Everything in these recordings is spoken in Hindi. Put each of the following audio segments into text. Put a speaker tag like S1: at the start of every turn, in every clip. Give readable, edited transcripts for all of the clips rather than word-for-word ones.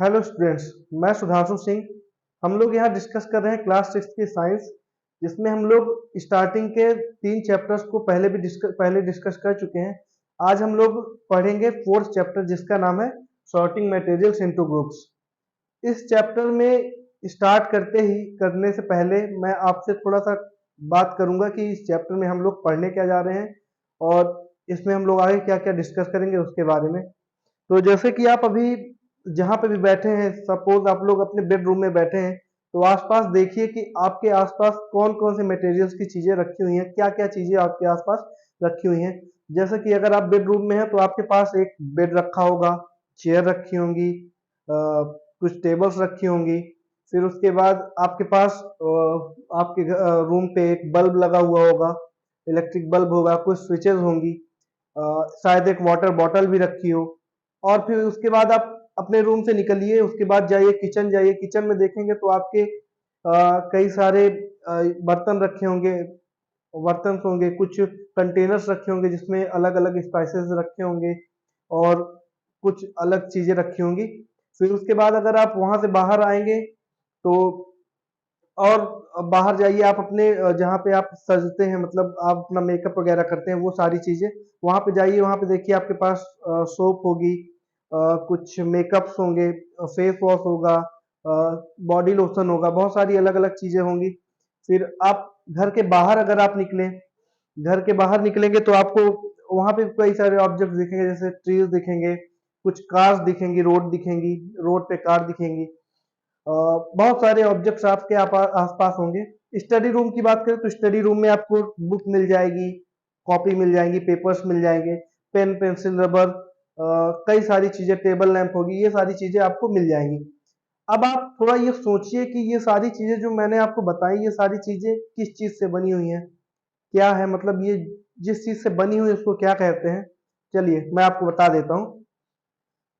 S1: हेलो स्टूडेंट्स, मैं सुधांशु सिंह। हम लोग यहाँ डिस्कस कर रहे हैं क्लास 6 की साइंस, जिसमें हम लोग स्टार्टिंग के 3 चैप्टर्स को पहले डिस्कस कर चुके हैं। आज हम लोग पढ़ेंगे 4th चैप्टर, जिसका नाम है सॉर्टिंग मटेरियल्स इनटू ग्रुप्स। इस चैप्टर में स्टार्ट करने से पहले मैं आपसे थोड़ा सा बात करूंगा कि इस चैप्टर में हम लोग पढ़ने क्या जा रहे हैं और इसमें हम लोग आगे क्या क्या डिस्कस करेंगे उसके बारे में। तो जैसे कि आप अभी जहाँ पे भी बैठे हैं, सपोज आप लोग अपने बेडरूम में बैठे हैं, तो आसपास देखिए कि आपके आसपास कौन कौन से मटेरियल्स की चीजें रखी हुई हैं, क्या क्या चीजें आपके आसपास रखी हुई हैं। जैसे कि अगर आप बेडरूम में हैं तो आपके पास एक बेड रखा होगा, चेयर रखी होंगी, कुछ टेबल्स रखी होंगी। फिर उसके बाद आपके पास आपके रूम पे एक बल्ब लगा हुआ होगा, इलेक्ट्रिक बल्ब होगा, कुछ स्विचेस होंगी, शायद एक वाटर बॉटल भी रखी हो। और फिर उसके बाद आप अपने रूम से निकलिए, उसके बाद जाइए किचन में देखेंगे तो आपके कई सारे बर्तन रखे होंगे, कुछ कंटेनर्स रखे होंगे जिसमें अलग अलग स्पाइसेस रखे होंगे और कुछ अलग चीजें रखी होंगी। फिर उसके बाद अगर आप वहां से बाहर आएंगे तो और बाहर जाइए, आप अपने जहाँ पे आप सजते हैं, मतलब आप अपना मेकअप वगैरह करते हैं, वो सारी चीजें वहां पे जाइए। वहां पे देखिए आपके पास सोप होगी, कुछ मेकअप्स होंगे, फेस वॉश होगा, बॉडी लोशन होगा, बहुत सारी अलग अलग चीजें होंगी। फिर आप घर के बाहर अगर आप निकलें, घर के बाहर निकलेंगे तो आपको वहां पे कई सारे ऑब्जेक्ट दिखेंगे, जैसे ट्रीज दिखेंगे, कुछ कार्स दिखेंगी, रोड पे कार दिखेंगी, बहुत सारे ऑब्जेक्ट्स आपके आसपास होंगे। स्टडी रूम की बात करें तो स्टडी रूम में आपको बुक मिल जाएगी, कॉपी मिल जाएंगी, पेपर्स मिल जाएंगे, पेन पेंसिल रबर, कई सारी चीजें, टेबल लैंप होगी, ये सारी चीजें आपको मिल जाएंगी। अब आप थोड़ा ये सोचिए कि ये सारी चीजें जो मैंने आपको बताई, ये सारी चीजें किस चीज से बनी हुई हैं, क्या है, मतलब ये जिस चीज से बनी हुई है उसको क्या कहते हैं। चलिए मैं आपको बता देता हूँ।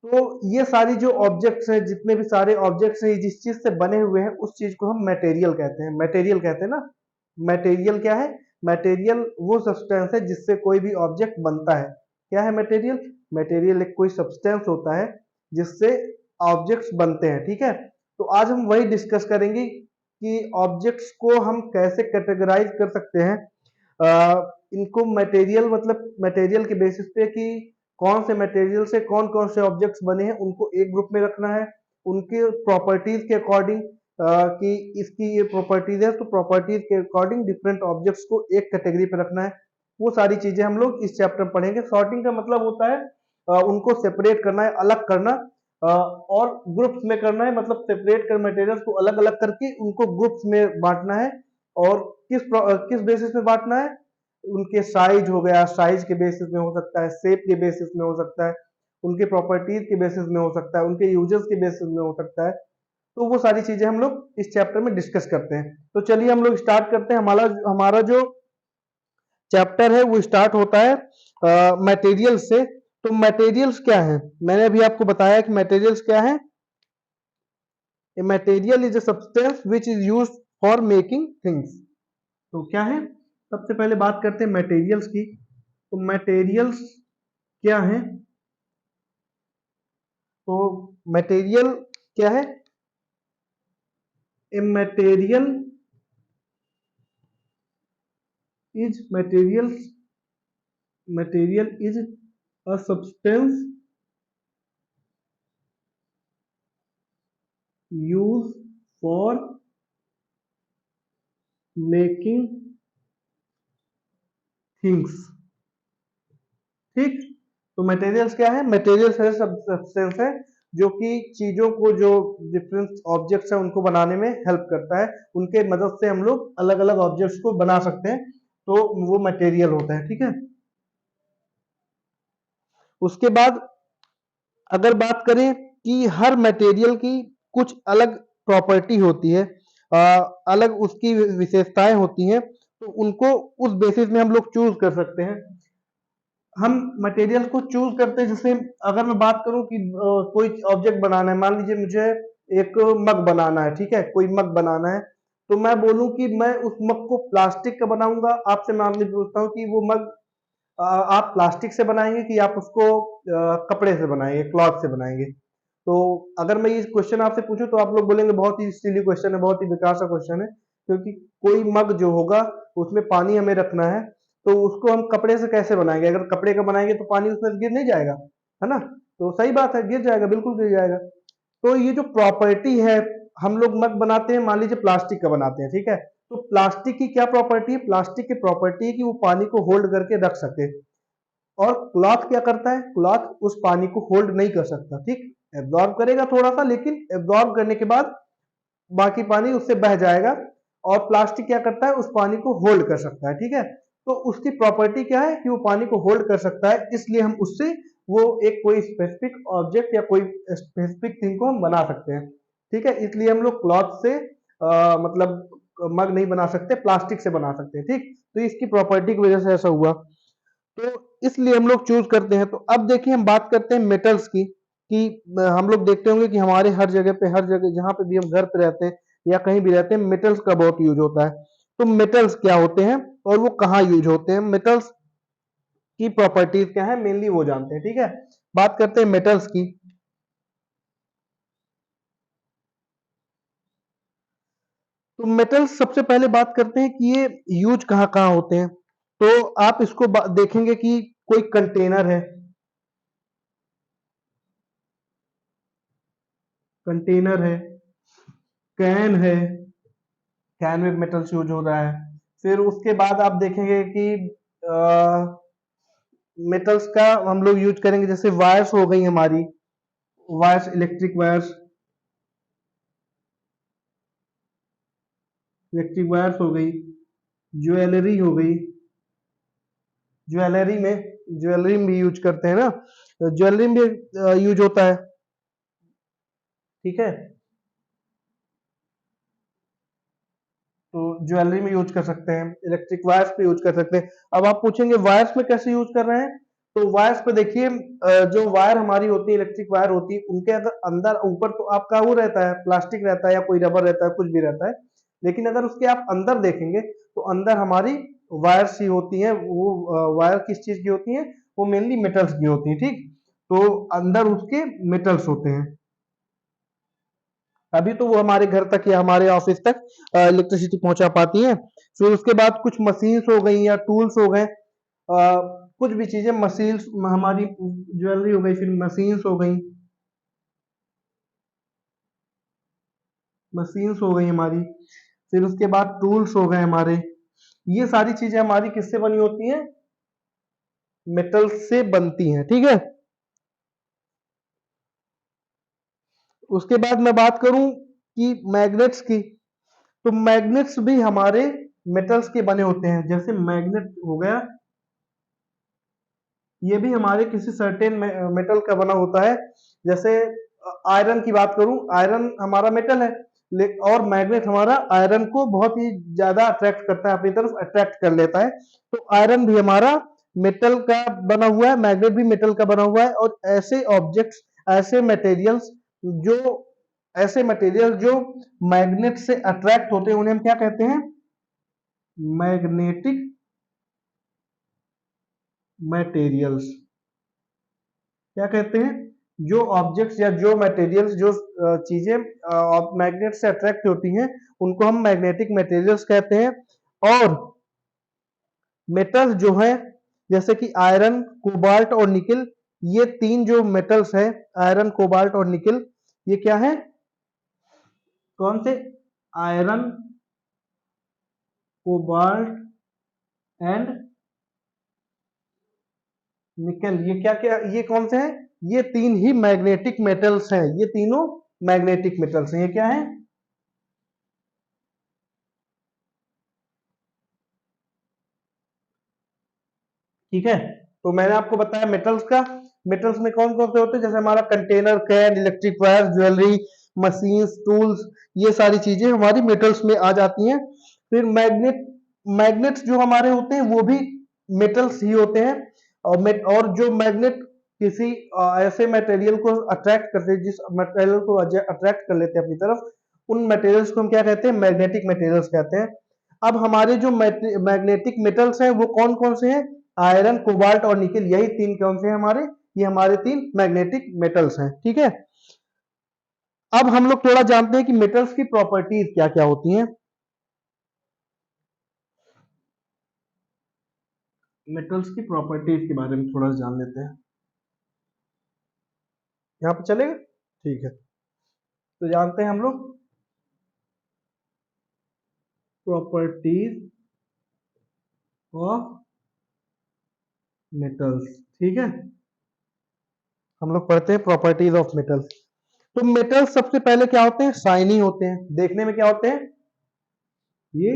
S1: तो ये सारी जो ऑब्जेक्ट्स हैं, जितने भी सारे ऑब्जेक्ट्स हैं, जिस चीज से बने हुए हैं उस चीज को हम मटेरियल कहते हैं। मटेरियल कहते हैं ना। मटेरियल क्या है? मटेरियल वो सब्सटेंस है जिससे कोई भी ऑब्जेक्ट बनता है। क्या है मटेरियल? मटेरियल एक कोई सब्सटेंस होता है जिससे ऑब्जेक्ट्स बनते हैं। ठीक है, तो आज हम वही डिस्कस करेंगे कि ऑब्जेक्ट्स को हम कैसे कैटेगराइज कर सकते हैं। इनको मटेरियल, मतलब मटेरियल के बेसिस पे कि कौन से मटेरियल से कौन कौन से ऑब्जेक्ट्स बने हैं, उनको एक ग्रुप में रखना है। उनके प्रॉपर्टीज के अकॉर्डिंग कि इसकी ये प्रॉपर्टीज है, तो प्रॉपर्टीज के अकॉर्डिंग डिफरेंट ऑब्जेक्ट्स को एक कैटेगरी पे रखना है। वो सारी चीजें हम लोग इस चैप्टर में पढ़ेंगे। सॉर्टिंग का मतलब होता है उनको सेपरेट करना है, अलग करना, और ग्रुप्स में करना है, मतलब सेपरेट कर मटेरियल्स को अलग अलग करके उनको ग्रुप्स में बांटना है। और किस बेसिस में बांटना है? उनके साइज हो गया, साइज के बेसिस में हो सकता है, शेप के बेसिस में हो सकता है, उनके प्रॉपर्टीज के बेसिस में हो सकता है, उनके यूजर्स के बेसिस में हो सकता है। तो वो सारी चीजें हम लोग इस चैप्टर में डिस्कस करते हैं। तो चलिए हम लोग स्टार्ट करते हैं। हमारा हमारा जो चैप्टर है वो स्टार्ट होता है मटेरियल से। तो मटेरियल्स क्या है? मैंने अभी आपको बताया कि मटेरियल्स क्या है। A material is a substance which is used for making things. तो क्या है? सबसे पहले बात करते हैं मटेरियल्स की। तो मटेरियल्स क्या है? तो मटेरियल क्या है? A material is a substance use for making things. ठीक, तो मटेरियल्स क्या है? मटेरियल्स है सब्सटेंस है जो कि चीजों को, जो डिफरेंट ऑब्जेक्ट्स है उनको बनाने में हेल्प करता है। उनके मदद से हम लोग अलग अलग ऑब्जेक्ट्स को बना सकते हैं, तो वो मटेरियल होता है। ठीक है, उसके बाद अगर बात करें कि हर मटेरियल की कुछ अलग प्रॉपर्टी होती है, अलग उसकी विशेषताएं होती हैं, तो उनको उस बेसिस में हम लोग चूज कर सकते हैं। हम मटेरियल को चूज करते हैं। जैसे अगर मैं बात करूं कि कोई ऑब्जेक्ट बनाना है, मान लीजिए मुझे एक मग बनाना है। ठीक है, कोई मग बनाना है, तो मैं बोलूं कि मैं उस मग को प्लास्टिक का बनाऊंगा। आपसे मान लीजिए पूछता हूँ कि वो मग आप प्लास्टिक से बनाएंगे कि आप उसको कपड़े से बनाएंगे, क्लॉथ से बनाएंगे। तो अगर मैं ये क्वेश्चन आपसे पूछूं तो आप लोग बोलेंगे बहुत ही सिली क्वेश्चन है, बहुत ही बेकार सा क्वेश्चन है, क्योंकि कोई मग जो होगा उसमें पानी हमें रखना है, तो उसको हम कपड़े से कैसे बनाएंगे? अगर कपड़े का बनाएंगे तो पानी उसमें गिर नहीं जाएगा, है ना? तो सही बात है, गिर जाएगा, बिल्कुल गिर जाएगा। तो ये जो प्रॉपर्टी है, हम लोग मग बनाते हैं, मान लीजिए प्लास्टिक का बनाते हैं, ठीक है? तो प्लास्टिक की क्या प्रॉपर्टी है? प्लास्टिक की प्रॉपर्टी है कि वो पानी को होल्ड करके रख सके। और क्लॉथ क्या करता है? क्लॉथ उस पानी को होल्ड नहीं कर सकता, ठीक? एब्जॉर्ब करेगा थोड़ा सा, लेकिन एब्जॉर्ब करने के बाद बाकी पानी उससे बह जाएगा। और प्लास्टिक क्या करता है? उस पानी को होल्ड कर सकता है, ठीक है? तो उसकी प्रॉपर्टी क्या है कि वो पानी को होल्ड कर सकता है, इसलिए हम उससे वो एक कोई स्पेसिफिक ऑब्जेक्ट या कोई स्पेसिफिक थिंग को हम बना सकते हैं, ठीक है? इसलिए हम लोग क्लॉथ से मतलब मग नहीं बना सकते, प्लास्टिक से बना सकते हैं, ठीक? तो इसकी प्रॉपर्टी की वजह से ऐसा हुआ, तो इसलिए हम लोग चूज करते हैं। तो अब देखिए हम बात करते हैं मेटल्स की, कि हम लोग देखते होंगे कि हमारे हर जगह पे, हर जगह जहां पे भी हम घर पे रहते हैं या कहीं भी रहते हैं, मेटल्स का बहुत यूज होता है। तो मेटल्स क्या होते हैं और वो कहाँ यूज होते हैं, मेटल्स की प्रॉपर्टीज क्या है, मेनली वो जानते हैं, ठीक है? बात करते हैं मेटल्स की। तो मेटल्स सबसे पहले बात करते हैं कि ये यूज कहाँ कहाँ होते हैं। तो आप इसको देखेंगे कि कोई कंटेनर है, कंटेनर है, कैन है, कैन में मेटल्स यूज हो रहा है। फिर उसके बाद आप देखेंगे कि मेटल्स का हम लोग यूज करेंगे, जैसे वायर्स हो गई हमारी, wires, electric wires, electric wires हो गई, ज्वेलरी हो गई, ज्वेलरी में, ज्वेलरी में भी यूज करते हैं ना, ज्वेलरी में यूज होता है, ठीक है? तो ज्वेलरी में यूज कर सकते हैं, इलेक्ट्रिक वायर्स पे यूज कर सकते हैं। अब आप पूछेंगे वायर्स में कैसे यूज कर रहे हैं? तो वायर्स पे देखिए, जो वायर हमारी होती है, इलेक्ट्रिक वायर होती है, उनके अगर अंदर ऊपर तो आपका वो रहता है, प्लास्टिक रहता है या कोई रबर रहता है, कुछ भी रहता है, लेकिन अगर उसके आप अंदर देखेंगे तो अंदर हमारी वायर्स ही होती हैं। वो वायर किस चीज की होती है? वो मेनली मेटल्स की होती है, ठीक? तो अंदर उसके मेटल्स होते हैं, अभी तो वो हमारे घर तक या हमारे ऑफिस तक इलेक्ट्रिसिटी पहुंचा पाती है। फिर उसके बाद कुछ मशीन्स हो गई या टूल्स हो गए, कुछ भी चीजें, मशीन्स हमारी, ज्वेलरी हो गई, फिर मशीन्स हो गई, मशीन्स हो गई हमारी, फिर उसके बाद टूल्स हो गए हमारे। ये सारी चीजें हमारी किससे बनी होती हैं? मेटल से बनती हैं, ठीक है? उसके बाद मैं बात करूं कि मैग्नेट्स की, तो मैग्नेट्स भी हमारे मेटल्स के बने होते हैं। जैसे मैग्नेट हो गया, ये भी हमारे किसी सर्टेन मेटल का बना होता है। जैसे आयरन की बात करूं, आयरन हमारा मेटल है, और मैग्नेट हमारा आयरन को बहुत ही ज्यादा अट्रैक्ट करता है, अपनी तरफ अट्रैक्ट कर लेता है। तो आयरन भी हमारा मेटल का बना हुआ है, मैग्नेट भी मेटल का बना हुआ है। और ऐसे ऑब्जेक्ट्स, ऐसे मटेरियल्स जो ऐसे मटेरियल जो मैग्नेट से अट्रैक्ट होते हैं, उन्हें हम क्या कहते हैं? Magnetic materials. क्या कहते हैं? जो ऑब्जेक्ट्स या जो मटेरियल्स, जो चीजें मैग्नेट से अट्रैक्ट होती हैं, उनको हम मैग्नेटिक मटेरियल्स कहते हैं। और मेटल्स जो है, जैसे कि आयरन, कोबाल्ट और निकिल, ये तीन जो मेटल्स हैं, आयरन, कोबाल्ट और निकिल, ये क्या है? कौन से? आयरन, कोबाल्ट एंड निकल, ये क्या क्या, ये कौन से हैं? ये तीन ही मैग्नेटिक मेटल्स हैं, ये तीनों मैग्नेटिक मेटल्स हैं। ये क्या है? ठीक है? तो मैंने आपको बताया मेटल्स का। मेटल्स में कौन कौन से होते हैं? जैसे हमारा container, can, electric wire, jewellery, machines, tools, ये सारी चीजें हमारी मेटल्स में आ जाती हैं। फिर मैग्नेट, मैग्नेट्स जो हमारे होते हैं वो भी मेटल्स ही होते हैं। और जो मैग्नेट किसी ऐसे मटेरियल को अट्रैक्ट करते हैं, जिस मटेरियल को अट्रैक्ट कर लेते हैं अपनी तरफ, उन मटेरियल्स को हम क्या कहते हैं? मैग्नेटिक मटेरियल्स कहते हैं। अब हमारे जो मैग्नेटिक मेटल्स हैं वो कौन कौन से हैं? आयरन, कोबाल्ट और निकेल, यही तीन कौन से हैं हमारे? ये हमारे तीन मैग्नेटिक मेटल्स हैं, ठीक है? अब हम लोग थोड़ा जानते हैं कि मेटल्स की प्रॉपर्टीज क्या क्या होती हैं। मेटल्स की प्रॉपर्टीज के बारे में थोड़ा जान लेते हैं। यहाँ पे चलेगा, ठीक है। तो जानते हैं हम लोग प्रॉपर्टीज ऑफ मेटल्स, ठीक है। हम लोग पढ़ते हैं प्रॉपर्टीज ऑफ मेटल्स। तो मेटल्स सबसे पहले क्या होते हैं, शाइनी होते हैं। देखने में क्या होते हैं, ये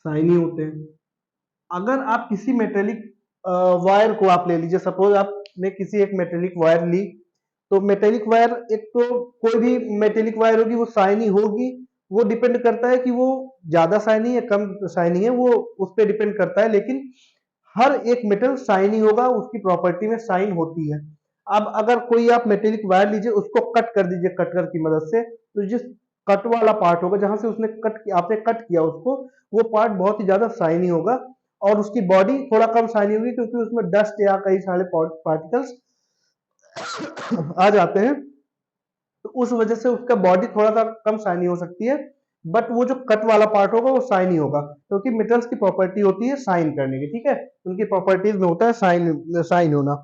S1: शाइनी होते हैं। अगर आप किसी मेटेलिक वायर को आप ले लीजिए, सपोज आपने किसी एक मेटेलिक वायर ली, तो मेटेलिक वायर, एक तो कोई भी मेटेलिक वायर होगी वो शाइनी होगी। वो डिपेंड करता है कि वो ज्यादा शाइनी है कम शाइनी है, वो उस पर डिपेंड करता है। लेकिन हर एक मेटल शाइनी होगा, उसकी प्रॉपर्टी में शाइन होती है। अब अगर कोई आप मेटेलिक वायर लीजिए, उसको कट कर दीजिए कटर की मदद से, तो जिस कट वाला पार्ट होगा, जहां से उसने कट किया, आपने कट किया उसको, वो पार्ट बहुत ही ज्यादा शाइनी होगा। और उसकी बॉडी थोड़ा कम शाइनी होगी, क्योंकि उसमें डस्ट या कई सारे पार्टिकल्स आ जाते हैं। तो उस वजह से उसका बॉडी थोड़ा सा कम शाइनी हो सकती है। बट वो जो कट वाला पार्ट होगा वो शाइनी होगा, क्योंकि मेटल्स की प्रॉपर्टी होती है शाइन करने की, ठीक है। उनकी प्रॉपर्टीज में होता है शाइन होना।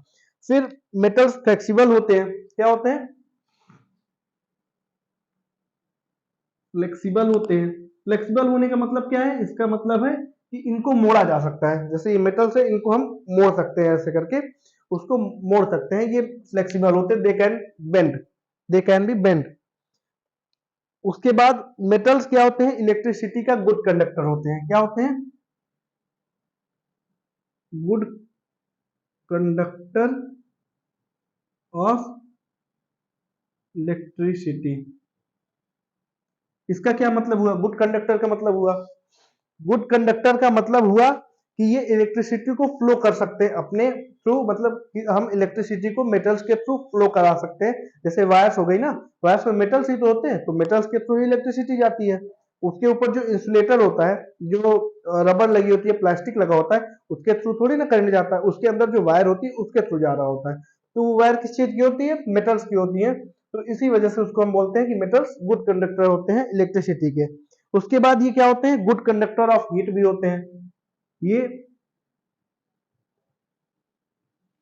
S1: फिर मेटल्स फ्लेक्सिबल होते हैं। क्या होते हैं, फ्लेक्सिबल होते हैं। फ्लेक्सिबल होने का मतलब क्या है, इसका मतलब है कि इनको मोड़ा जा सकता है। जैसे ये मेटल्स है, इनको हम मोड़ सकते हैं, ऐसे करके उसको मोड़ सकते हैं। ये फ्लेक्सिबल होते हैं, they can bend, they can be bend. उसके बाद मेटल्स क्या होते हैं, इलेक्ट्रिसिटी का गुड कंडक्टर होते हैं। क्या होते हैं, गुड कंडक्टर ऑफ इलेक्ट्रिसिटी। इसका क्या मतलब हुआ, गुड कंडक्टर का मतलब हुआ, गुड कंडक्टर का मतलब हुआ कि ये इलेक्ट्रिसिटी को फ्लो कर सकते हैं अपने थ्रू, मतलब कि हम इलेक्ट्रिसिटी को मेटल्स के थ्रू फ्लो करा सकते हैं। जैसे वायर्स हो गई ना, वायर्स में मेटल्स ही तो होते हैं, तो मेटल्स के थ्रू ही इलेक्ट्रिसिटी जाती है। उसके ऊपर जो इंसुलेटर होता है, जो रबर लगी होती है, प्लास्टिक लगा होता है, उसके थ्रू थोड़ी ना करंट जाता है। उसके अंदर जो वायर होती है उसके थ्रू जा रहा होता है। तो वो वायर किस चीज की होती है, मेटल्स की होती है। तो इसी वजह से उसको हम बोलते हैं कि मेटल्स गुड कंडक्टर होते हैं इलेक्ट्रिसिटी के। उसके बाद ये क्या होते हैं, गुड कंडक्टर ऑफ हीट भी होते हैं। ये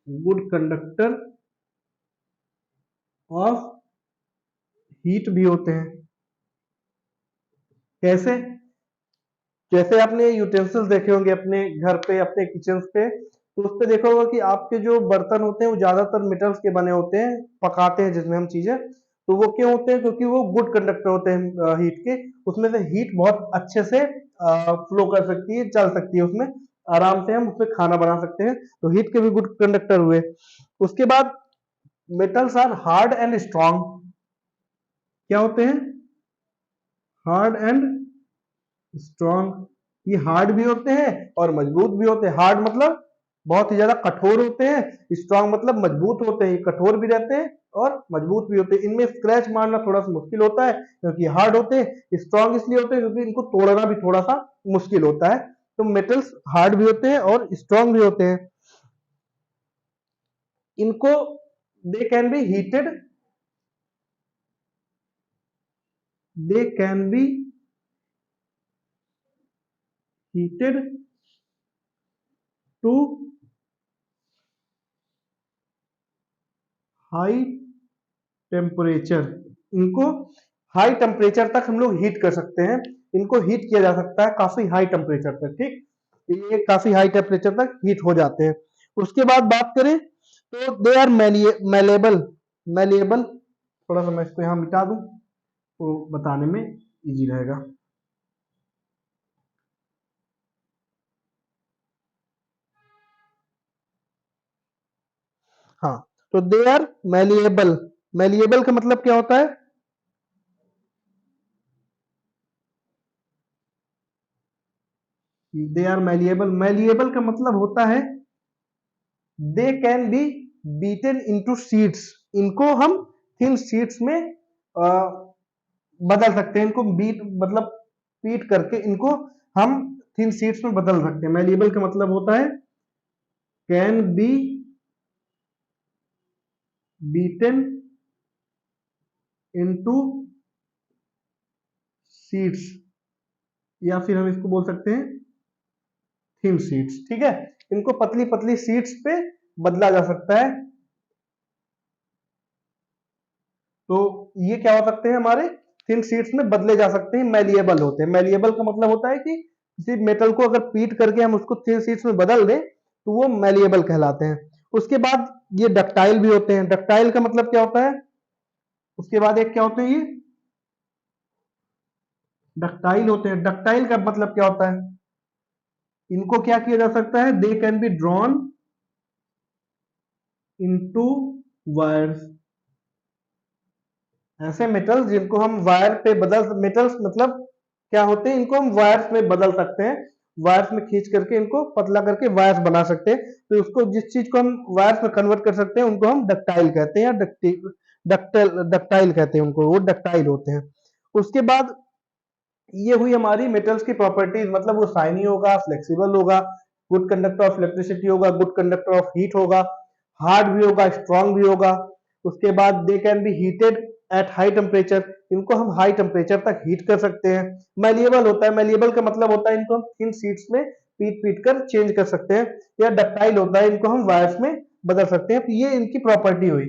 S1: गुड कंडक्टर ऑफ हीट भी होते हैं। कैसे, जैसे आपने यूटेंसिल्स देखे होंगे अपने घर पे, अपने किचन पे, तो उस पे देखा होगा कि आपके जो बर्तन होते हैं वो ज्यादातर मेटल्स के बने होते हैं, पकाते हैं जिसमें हम चीजें। तो वो क्यों होते हैं, क्योंकि वो गुड कंडक्टर होते हैं हीट के। उसमें से हीट बहुत अच्छे से फ्लो कर सकती है, चल सकती है उसमें, आराम से हम उसमें खाना बना सकते हैं। तो हीट के भी गुड कंडक्टर हुए। उसके बाद metals are hard and strong. क्या होते हैं, हार्ड एंड स्ट्रांग। ये हार्ड भी होते हैं और मजबूत भी होते हैं। हार्ड मतलब बहुत ही ज्यादा कठोर होते हैं, स्ट्रांग मतलब मजबूत होते हैं। ये कठोर भी रहते हैं और मजबूत भी होते हैं। इनमें स्क्रैच मारना थोड़ा सा मुश्किल होता है, क्योंकि हार्ड होते हैं। स्ट्रांग इसलिए होते हैं क्योंकि इनको तोड़ना भी थोड़ा सा मुश्किल होता है। तो मेटल्स हार्ड भी होते हैं और स्ट्रांग भी होते हैं। इनको, they can be heated, they can be heated to high temperature. इनको हाई टेम्परेचर तक हम लोग हीट कर सकते हैं। इनको हीट किया जा सकता है काफी हाई टेम्परेचर तक, ठीक। ये काफी हाई टेम्परेचर तक हीट हो जाते हैं। उसके बाद बात करें तो दे आर मेलेबल। मेलेबल, थोड़ा सा मैं इसको यहाँ मिटा दूं तो बताने में इजी रहेगा। हाँ, तो दे आर मेलिएबल। मेलिएबल का मतलब क्या होता है, दे आर मेलिएबल। मेलिएबल का मतलब होता है they can be beaten into sheets. इनको हम थिन शीट्स में बदल सकते हैं। इनको बीट मतलब पीट करके इनको हम थिन शीट्स में बदल सकते हैं। मेलिएबल का मतलब होता है can be beaten into sheets, या फिर हम इसको बोल सकते हैं थिन शीट्स। ठीक है, इनको पतली पतली शीट्स पे बदला जा सकता है। तो ये क्या हो सकते हैं, हमारे थिन शीट्स में बदले जा सकते हैं, मैलिएबल होते हैं। मैलिएबल का मतलब होता है कि किसी मेटल को अगर पीट करके हम उसको थिन शीट्स में बदल दें तो वो मैलिएबल कहलाते हैं। उसके बाद ये डक्टाइल भी होते हैं। डक्टाइल का मतलब क्या होता है, उसके बाद एक क्या होते हैं, ये डक्टाइल होते हैं। डक्टाइल का मतलब क्या होता है, इनको क्या किया जा सकता है, they can be drawn into wires. ऐसे मेटल्स जिनको हम वायर पे बदल, मेटल्स मतलब क्या होते हैं, इनको हम वायर्स में बदल सकते हैं, वायर्स में खींच करके इनको पतला करके वायर्स बना सकते हैं। तो उसको, जिस चीज को हम वायर्स में कन्वर्ट कर सकते हैं उनको हम डक्टाइल कहते हैं, या डक्टाइल कहते हैं उनको, वो डक्टाइल होते हैं। उसके बाद ये हुई हमारी मेटल्स की प्रॉपर्टीज, मतलब वो शाइनी होगा, फ्लेक्सिबल होगा, गुड कंडक्टर ऑफ इलेक्ट्रिसिटी होगा, गुड कंडक्टर ऑफ हीट होगा, हार्ड भी होगा, स्ट्रांग भी होगा। उसके बाद they can be heated at high temperature, इनको हम हाई टेम्परेचर तक हीट कर सकते हैं। मैलिएबल होता है, मैलिएबल का मतलब होता है इनको हम थिन शीट्स में पीट पीट कर चेंज कर सकते हैं। या डक्टाइल होता है, इनको हम वायर्स में बदल सकते हैं। तो ये इनकी प्रॉपर्टी हुई।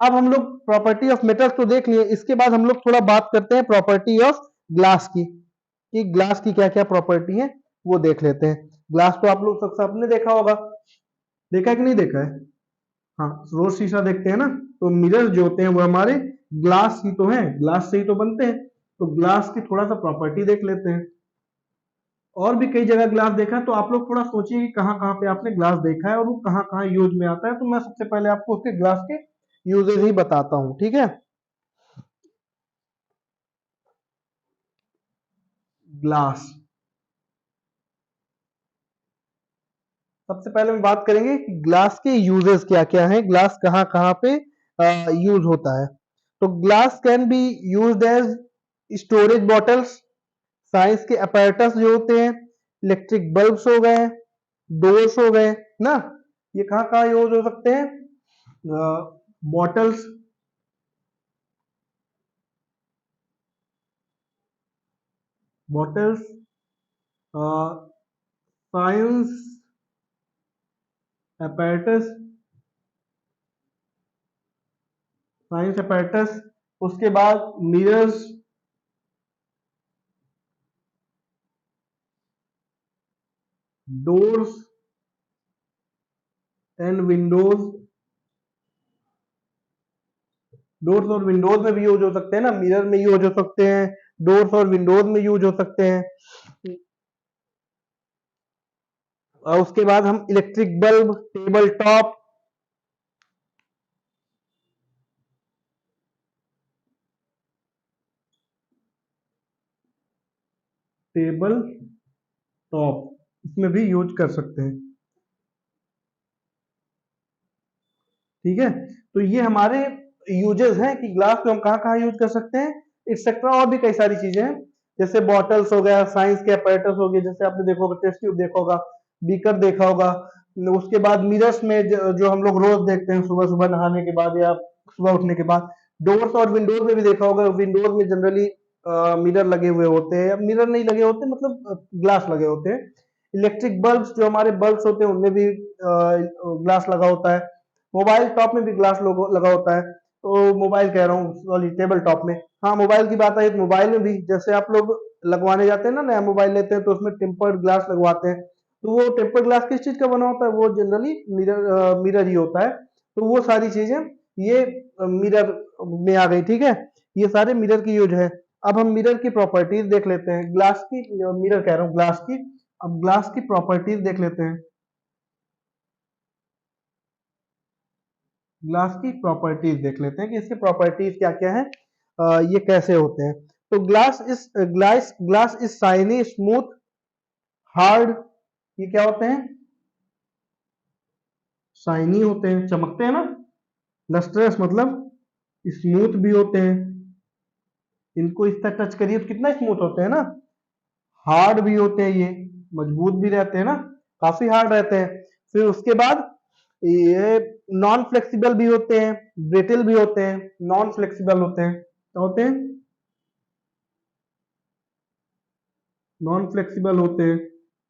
S1: अब हम लोग प्रॉपर्टी ऑफ मेटल्स तो देख लिए, इसके बाद हम लोग थोड़ा बात करते हैं प्रॉपर्टी ऑफ ग्लास की, कि ग्लास की क्या क्या प्रॉपर्टी है वो देख लेते हैं। ग्लास तो आप लोग सबने देखा होगा, देखा है कि नहीं देखा है? हाँ, रोज शीशा देखते हैं ना, तो मिरर जो होते हैं वो हमारे ग्लास ही तो हैं, ग्लास से ही तो बनते हैं। तो ग्लास की थोड़ा सा प्रॉपर्टी देख लेते हैं। और भी कई जगह ग्लास देखा है, तो आप लोग थोड़ा सोचिए कि कहाँ कहाँ पे आपने ग्लास देखा है और वो कहाँ कहाँ यूज में आता है। तो मैं सबसे पहले आपको उसके ग्लास के यूजेज ही बताता हूँ, ठीक है। ग्लास, सबसे पहले हम बात करेंगे कि ग्लास के यूजेस क्या क्या हैं, ग्लास कहाँ कहाँ पे यूज होता है। तो glass can be used as storage bottles, science के अपैरेटस जो होते हैं, इलेक्ट्रिक बल्ब्स हो गए, डोर्स हो गए ना, ये कहाँ कहाँ यूज हो सकते हैं, bottles, bottles, science apparatus, science apparatus. उसके बाद mirrors, doors and Windows. Doors और विंडोज में भी यूज हो सकते हैं ना, मिरर में यूज हो सकते हैं, डोर्स और विंडोज में यूज हो सकते हैं। और उसके बाद हम electric bulb, table top, table top इसमें भी यूज कर सकते हैं। ठीक है, तो ये हमारे यूजेस हैं कि ग्लास को हम कहाँ कहाँ यूज कर सकते हैं, एक्सेट्रा और भी कई सारी चीजें हैं, जैसे बॉटल्स हो गया, साइंस के अपैरेटस हो गए, जैसे आपने देखा होगा टेस्ट ट्यूब देखा होगा, बीकर देखा होगा। उसके बाद मिरर्स में जो हम लोग रोज देखते हैं सुबह सुबह नहाने के बाद या सुबह उठने के बाद। डोर्स और विंडोज में भी देखा होगा, विंडोज में जनरली मिरर लगे हुए होते हैं, मिरर नहीं लगे होते, मतलब ग्लास लगे होते हैं। इलेक्ट्रिक बल्ब्स, जो हमारे बल्ब्स होते हैं उनमें भी ग्लास लगा होता है। मोबाइल टॉप में भी ग्लास लगा होता है, तो मोबाइल कह रहा हूँ, सॉरी, टेबल टॉप में। हाँ, मोबाइल की बात आई तो मोबाइल में भी, जैसे आप लोग लगवाने जाते हैं ना, नया मोबाइल लेते हैं तो उसमें टेम्पर्ड ग्लास लगवाते हैं। तो वो टेम्पर्ड ग्लास किस चीज का बना होता है, वो जनरली मिरर ही होता है। तो वो सारी चीजें ये मिरर में आ गई, ठीक है। ये सारे मिरर की यूज है। अब हम मिरर की प्रॉपर्टीज देख लेते हैं, ग्लास की, मिरर कह रहा हूँ, ग्लास की। अब ग्लास की प्रॉपर्टीज देख लेते हैं, ग्लास की प्रॉपर्टीज देख लेते हैं कि इसकी प्रॉपर्टीज क्या क्या है, ये कैसे होते हैं। तो glass is shiny, smooth, hard. ये क्या होते हैं, शाइनी होते हैं, चमकते हैं ना। लस्ट्रस मतलब स्मूथ भी होते हैं, इनको इस तरह टच करिए तो कितना स्मूथ होते हैं ना। हार्ड भी होते हैं, ये मजबूत भी रहते हैं ना, काफी हार्ड रहते हैं। फिर उसके बाद ये नॉन फ्लेक्सिबल भी होते हैं, ब्रिटल भी होते हैं, नॉन फ्लेक्सिबल होते हैं। क्या होते हैं, नॉन फ्लेक्सिबल होते हैं,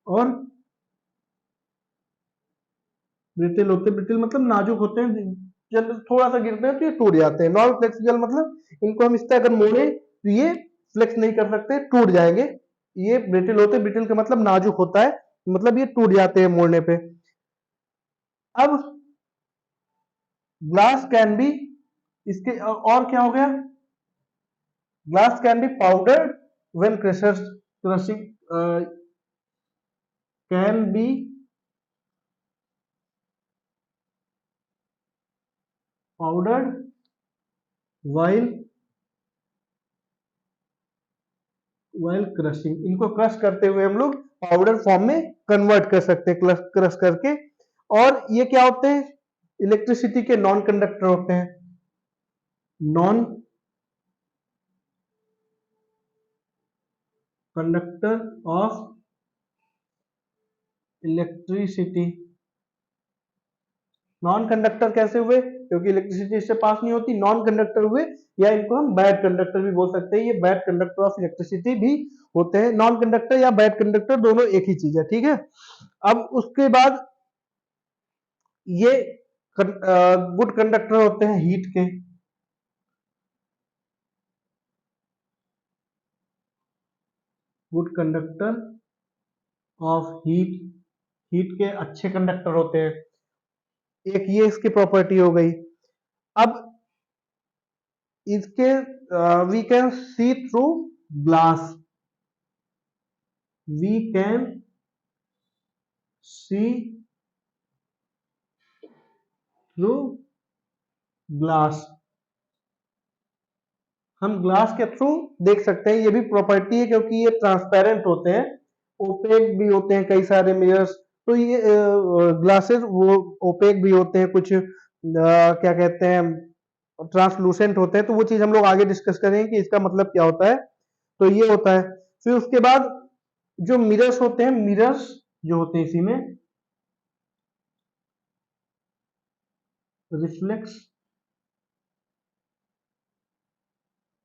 S1: और ब्रिटिल होते हैं। ब्रिटिल मतलब नाजुक होते हैं, जब थोड़ा सा गिरते हैं तो ये टूट जाते हैं। नॉन फ्लेक्सिबल मतलब इनको हम इस तरह अगर मोड़े तो ये फ्लेक्स नहीं कर सकते, टूट जाएंगे। ये ब्रिटिल होते हैं, ब्रिटिल का मतलब नाजुक होता है, मतलब ये टूट जाते हैं मोड़ने पे। अब ग्लास कैन बी, इसके और क्या हो गया, glass can B powdered when crushing, can be powdered while while crushing, इनको क्रश करते हुए हम लोग पाउडर फॉर्म में कन्वर्ट कर सकते हैं, क्रश करके। और ये क्या होते हैं, इलेक्ट्रिसिटी के नॉन कंडक्टर होते हैं, non conductor of electricity. Non conductor कैसे हुए, क्योंकि इलेक्ट्रिसिटी इससे पास नहीं होती, नॉन कंडक्टर हुए, या इनको हम बैड कंडक्टर भी बोल सकते हैं। ये बैड कंडक्टर ऑफ इलेक्ट्रिसिटी भी होते हैं। नॉन कंडक्टर या बैड कंडक्टर दोनों एक ही चीज है, ठीक है। अब उसके बाद ये गुड कंडक्टर होते हैं हीट के, good conductor of heat, heat के अच्छे कंडक्टर होते हैं। एक ये इसकी प्रॉपर्टी हो गई। अब इसके we can see through glass, we can see through glass, हम ग्लास के थ्रू देख सकते हैं। ये भी प्रॉपर्टी है, क्योंकि ये ट्रांसपेरेंट होते हैं, ओपेक भी होते हैं कई सारे मिरर्स। तो ये ग्लासेस वो ओपेक भी होते हैं, कुछ क्या कहते हैं ट्रांसलूसेंट होते हैं। तो वो चीज हम लोग आगे डिस्कस करेंगे कि इसका मतलब क्या होता है। तो ये होता है। फिर उसके बाद जो मिरर्स होते हैं, मिरर्स जो होते हैं इसी में रिफ्लेक्स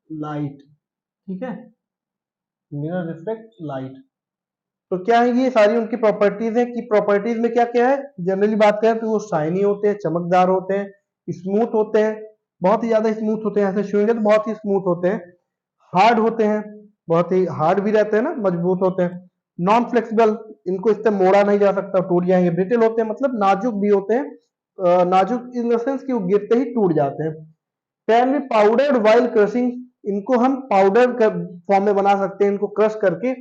S1: लाइट, ठीक है, मिरर रिफ्लेक्ट लाइट। तो क्या है, ये सारी उनकी प्रॉपर्टीज है कि प्रॉपर्टीज में क्या क्या है। जनरली बात करें तो वो शाइनी होते हैं, चमकदार होते हैं, स्मूथ होते हैं, बहुत ही ज्यादा स्मूथ होते हैं, ऐसे छुएंगे तो बहुत ही स्मूथ होते हैं। हार्ड होते हैं, बहुत ही हार्ड भी रहते हैं ना, मजबूत होते हैं। नॉन फ्लेक्सिबल, इनको इससे मोड़ा नहीं जा सकता, टूट जाएंगे। ब्रिटिल होते हैं मतलब नाजुक भी होते हैं, नाजुक इन द सेंस कि वो गिरते ही टूट जाते हैं। Can be powdered while crushing, इनको हम पाउडर फॉर्म में बना सकते हैं, इनको क्रश करके।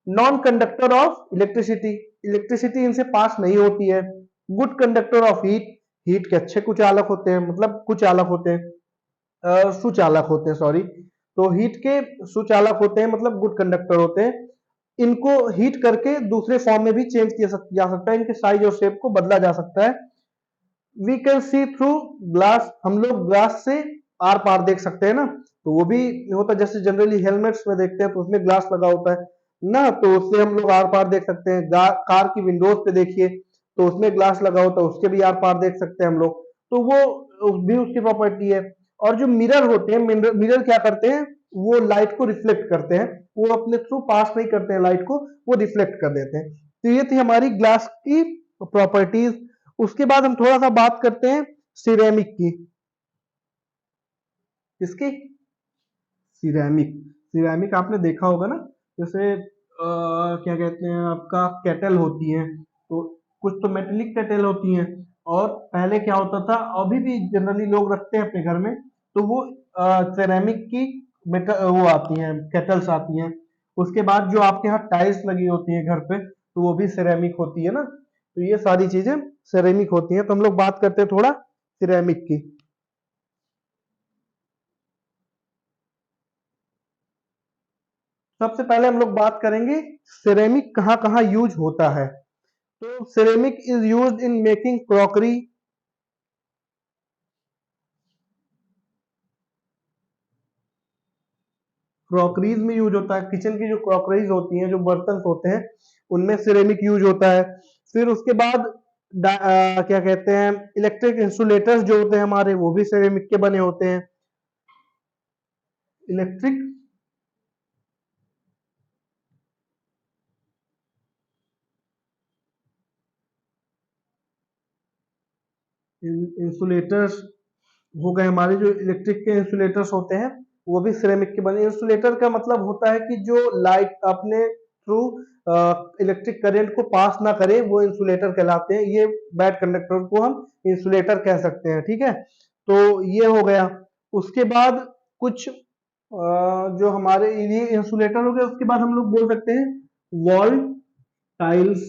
S1: Non conductor of electricity, electricity इनसे पास नहीं होती है। Good conductor of heat, heat के अच्छे कुचालक होते हैं, मतलब कुचालक होते हैं, सुचालक होते हैं, सॉरी। तो हीट के सुचालक होते हैं, मतलब गुड कंडक्टर होते हैं। इनको हीट करके दूसरे फॉर्म में भी चेंज किया जा सकता है, इनके साइज और शेप को बदला जा सकता है। We can see through glass, हम लोग ग्लास से आर पार देख सकते हैं ना। तो वो भी होता है, जैसे जनरली हेलमेट्स में देखते हैं तो उसमें ग्लास लगा होता है ना, तो उससे हम लोग आर पार देख सकते हैं। कार की विंडोज पे देखिए तो उसमें ग्लास लगा होता है, उसके भी आर पार देख सकते हैं हम लोग। तो वो भी उसकी प्रॉपर्टी है। और जो मिरर होते हैं, मिरर क्या करते हैं, वो लाइट को रिफ्लेक्ट करते हैं, वो अपने थ्रू पास नहीं करते हैं लाइट को, वो रिफ्लेक्ट कर देते हैं। तो ये थी हमारी ग्लास की प्रॉपर्टीज। उसके बाद हम थोड़ा सा बात करते हैं सिरेमिक की। किसकी, सिरेमिक। सिरेमिक आपने देखा होगा ना, जैसे क्या कहते हैं आपका केटल होती है, तो कुछ तो मेटेलिक केटल होती हैं, और पहले क्या होता था, अभी भी जनरली लोग रखते हैं अपने घर में, तो वो सिरेमिक की वो आती हैं, केटल्स आती हैं। उसके बाद जो आपके यहाँ टाइल्स लगी होती है घर पे, तो वो भी सिरेमिक होती है ना। तो ये सारी चीजें सिरेमिक होती हैं। तो हम लोग बात करते हैं थोड़ा सिरेमिक की। सबसे पहले हम लोग बात करेंगे सिरेमिक कहाँ कहाँ यूज होता है। तो ceramic is used in making crockery, crockeries में यूज होता है। किचन की जो क्रॉकरीज होती हैं, जो बर्तन होते हैं, उनमें सिरेमिक यूज होता है। फिर उसके बाद क्या कहते हैं, इलेक्ट्रिक इंसुलेटर्स जो होते हैं हमारे, वो भी सिरेमिक के बने होते हैं। इलेक्ट्रिक इंसुलेटर्स हो गए हमारे, जो इलेक्ट्रिक के इंसुलेटर्स होते हैं वो भी सिरेमिक के बने। इंसुलेटर का मतलब होता है कि जो लाइट अपने थ्रू इलेक्ट्रिक करंट को पास ना करे, वो इंसुलेटर कहलाते हैं। ये बैड कंडक्टर को हम इंसुलेटर कह सकते हैं, ठीक है। तो ये हो गया। उसके बाद कुछ जो हमारे ये इंसुलेटर हो गया, उसके बाद हम लोग बोल सकते हैं वॉल टाइल्स।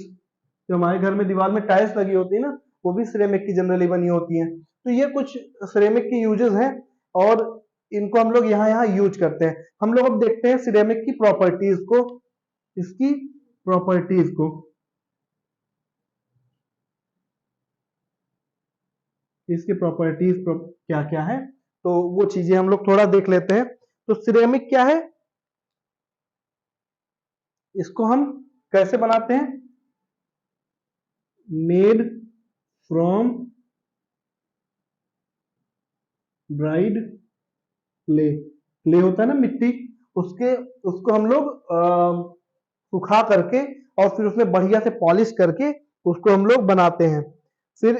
S1: जो हमारे घर में दीवार में टाइल्स लगी होती है ना, वो भी सिरेमिक की जनरली बनी होती हैं। तो ये कुछ सिरेमिक के यूजेस हैं और इनको हम लोग यहाँ यहाँ यूज करते हैं। हम लोग अब देखते हैं सिरेमिक की प्रॉपर्टीज को, इसकी प्रॉपर्टीज को। इसकी प्रॉपर्टीज क्या क्या है, तो वो चीजें हम लोग थोड़ा देख लेते हैं। तो सिरेमिक क्या है, इसको हम कैसे बनाते हैं? Made from dried clay. Clay होता है ना, मिट्टी, उसके उसको हम लोग सुखा करके और फिर उसमें बढ़िया से पॉलिश करके उसको हम लोग बनाते हैं। फिर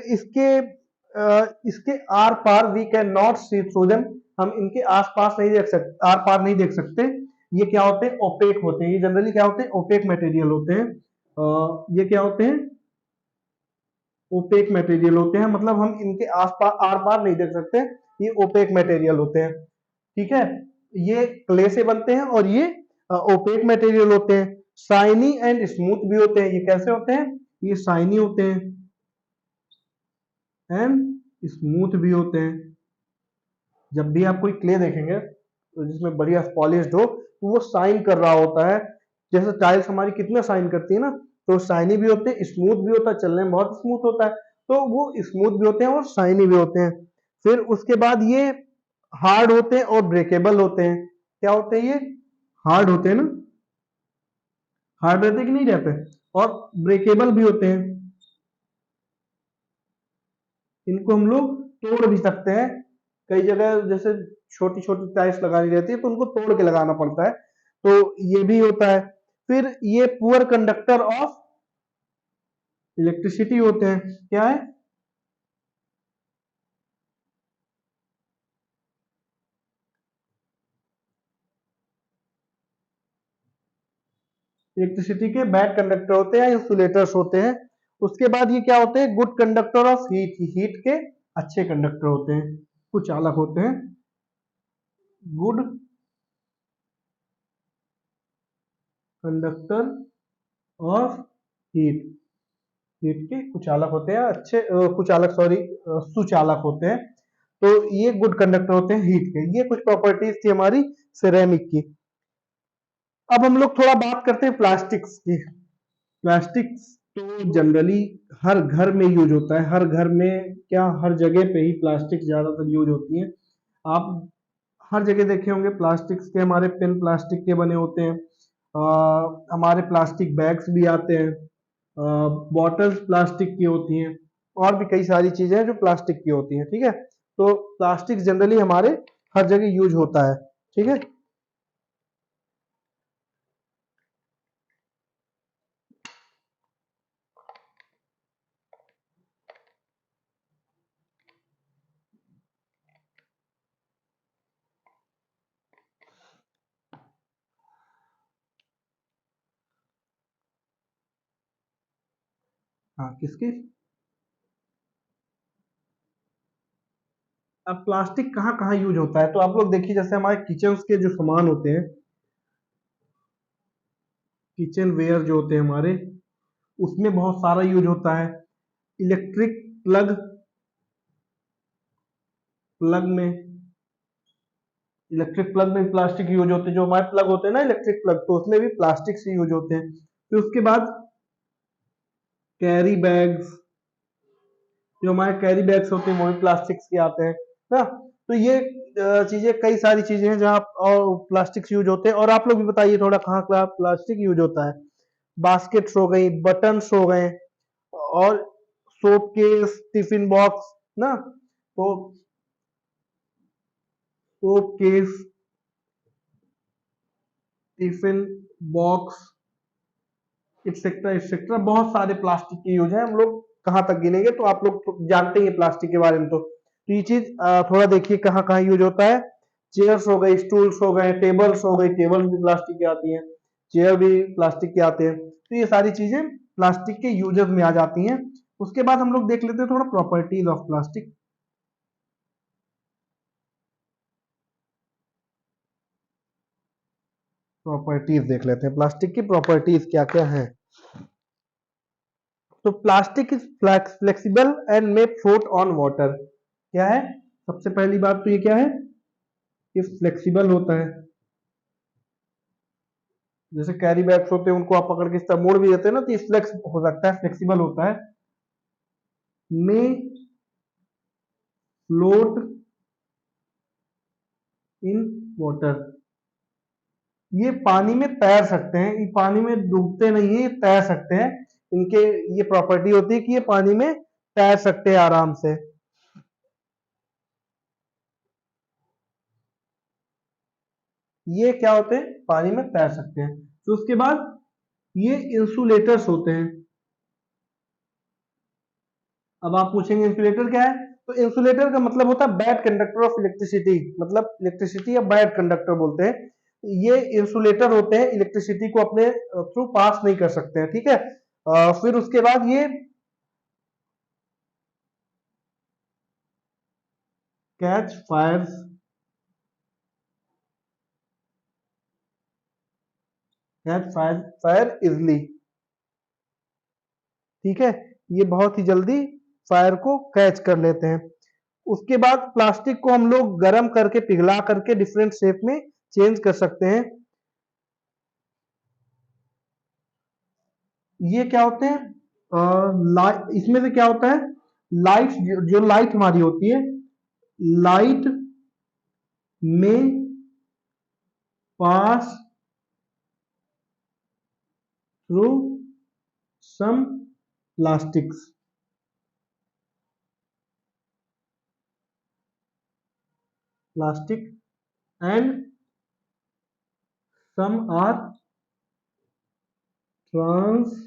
S1: इसके आर पार we can not see through them. हम इनके आस पास नहीं देख सकते, आर पार नहीं देख सकते। ये क्या होते हैं? ओपेक होते हैं। ये जनरली क्या होते हैं? ओपेक मटेरियल होते हैं। ये क्या होते हैं? ओपेक मटेरियल होते हैं, मतलब हम इनके आस पास आर पार नहीं देख सकते। ये ओपेक मटेरियल होते हैं, ठीक है। ये क्ले से बनते हैं और ये ओपेक मटेरियल होते हैं। शाइनी एंड स्मूथ भी होते हैं। ये कैसे होते हैं? ये शाइनी होते हैं एंड स्मूथ भी होते हैं। जब भी आप कोई क्ले देखेंगे तो जिसमें बढ़िया पॉलिश्ड हो, तो वो शाइन कर रहा होता है। जैसे टाइल्स हमारी कितना शाइन करती है ना, तो शाइनी भी होते हैं, स्मूथ भी होता है, चलने में बहुत स्मूथ होता है। तो वो स्मूथ भी होते हैं और शाइनी भी होते हैं। फिर उसके बाद ये हार्ड होते हैं और ब्रेकेबल होते हैं। क्या होते हैं ये? हार्ड होते हैं ना, हार्ड रहते कि नहीं रहते, और ब्रेकेबल भी होते हैं। इनको हम लोग तोड़ भी सकते हैं। कई जगह जैसे छोटी छोटी टाइल्स लगानी रहती है तो उनको तोड़ के लगाना पड़ता है, तो ये भी होता है। फिर ये पुअर कंडक्टर ऑफ इलेक्ट्रिसिटी होते हैं। क्या है? इलेक्ट्रिसिटी के बैड कंडक्टर होते हैं, इंसुलेटर्स होते हैं। उसके बाद ये क्या होते हैं? Good conductor of heat. Heat के अच्छे कंडक्टर होते हैं, कुछ अलग होते हैं। Good conductor of heat. Heat के कुचालक होते हैं, अच्छे कुचालक सॉरी सुचालक होते हैं। तो ये गुड कंडक्टर होते हैं हीट के। ये कुछ प्रॉपर्टीज थी हमारी सिरेमिक की। अब हम लोग थोड़ा बात करते हैं प्लास्टिक्स की। प्लास्टिक्स तो जनरली हर घर में यूज होता है। हर घर में क्या, हर जगह पे ही प्लास्टिक ज्यादातर यूज होती है। आप हर जगह देखे होंगे प्लास्टिक्स के, हमारे पेन प्लास्टिक के बने होते हैं। हमारे प्लास्टिक बैग्स भी आते हैं, बॉटल्स प्लास्टिक की होती हैं, और भी कई सारी चीजें हैं जो प्लास्टिक की होती हैं, ठीक है। तो प्लास्टिक जनरली हमारे हर जगह यूज होता है, ठीक है। हाँ, किसकी? अब प्लास्टिक कहाँ कहाँ यूज होता है, तो आप लोग देखिए, जैसे हमारे किचन के जो सामान होते हैं, किचन वेयर जो होते हैं हमारे, उसमें बहुत सारा यूज होता है। इलेक्ट्रिक प्लग, प्लग में इलेक्ट्रिक प्लग में प्लास्टिक यूज होते हैं। जो हमारे प्लग होते हैं ना इलेक्ट्रिक प्लग, तो उसमें भी प्लास्टिक से यूज होते हैं। फिर उसके बाद कैरी बैग्स, जो हमारे कैरी बैग्स होते हैं वो भी प्लास्टिक के आते हैं ना। तो ये चीजें, कई सारी चीजें हैं जहाँ और प्लास्टिक यूज होते हैं। और आप लोग भी बताइए थोड़ा, कहाँ कहाँ प्लास्टिक यूज होता है? बास्केट्स हो गई, बटन्स हो गए, और सोप केस, टिफिन बॉक्स ना, तो soap case, tiffin box etcetera etcetera, बहुत सारे प्लास्टिक के यूज है। हम लोग कहाँ तक गिनेंगे, तो आप लोग तो जानते ही हैं प्लास्टिक के बारे में। तो ये चीज थोड़ा देखिए कहाँ कहाँ यूज होता है। चेयर्स हो गई, स्टूल्स हो गए, टेबल्स हो गई, टेबल भी प्लास्टिक की आती हैं, चेयर भी प्लास्टिक के आते हैं। तो ये सारी चीजें प्लास्टिक के यूजेस में आ जाती हैं। उसके बाद हम लोग देख लेते हैं थोड़ा प्रॉपर्टीज ऑफ प्लास्टिक। प्रॉपर्टीज देख लेते हैं, प्लास्टिक की प्रॉपर्टीज क्या क्या हैं। तो plastic is flexible and may float on water. क्या है, सबसे पहली बात तो ये क्या है, ये फ्लेक्सिबल होता है। जैसे कैरी बैग्स होते हैं, उनको आप पकड़ के इस तरह मोड़ भी देते हैं ना, तो ये फ्लेक्स हो सकता है, फ्लेक्सिबल होता है। मे फ्लोट इन वाटर, ये पानी में तैर सकते हैं, ये पानी में डूबते नहीं है, ये तैर सकते हैं। इनके ये प्रॉपर्टी होती है कि ये पानी में तैर सकते हैं आराम से। ये क्या होते हैं, पानी में तैर सकते हैं। तो उसके बाद ये इंसुलेटर्स होते हैं। अब आप पूछेंगे इंसुलेटर क्या है, तो इंसुलेटर का मतलब होता है बैड कंडक्टर ऑफ इलेक्ट्रिसिटी, मतलब इलेक्ट्रिसिटी या बैड कंडक्टर बोलते हैं। ये इंसुलेटर होते हैं, इलेक्ट्रिसिटी को अपने थ्रू पास नहीं कर सकते हैं, ठीक है। फिर उसके बाद ये catch fire, catch fire fire easily, ठीक है। ये बहुत ही जल्दी फायर को कैच कर लेते हैं। उसके बाद प्लास्टिक को हम लोग गर्म करके पिघला करके डिफरेंट शेप में चेंज कर सकते हैं। ये क्या होते हैं, इसमें से क्या होता है, लाइट, जो लाइट हमारी होती है, लाइट में pass through some plastics, plastic and some are translucent.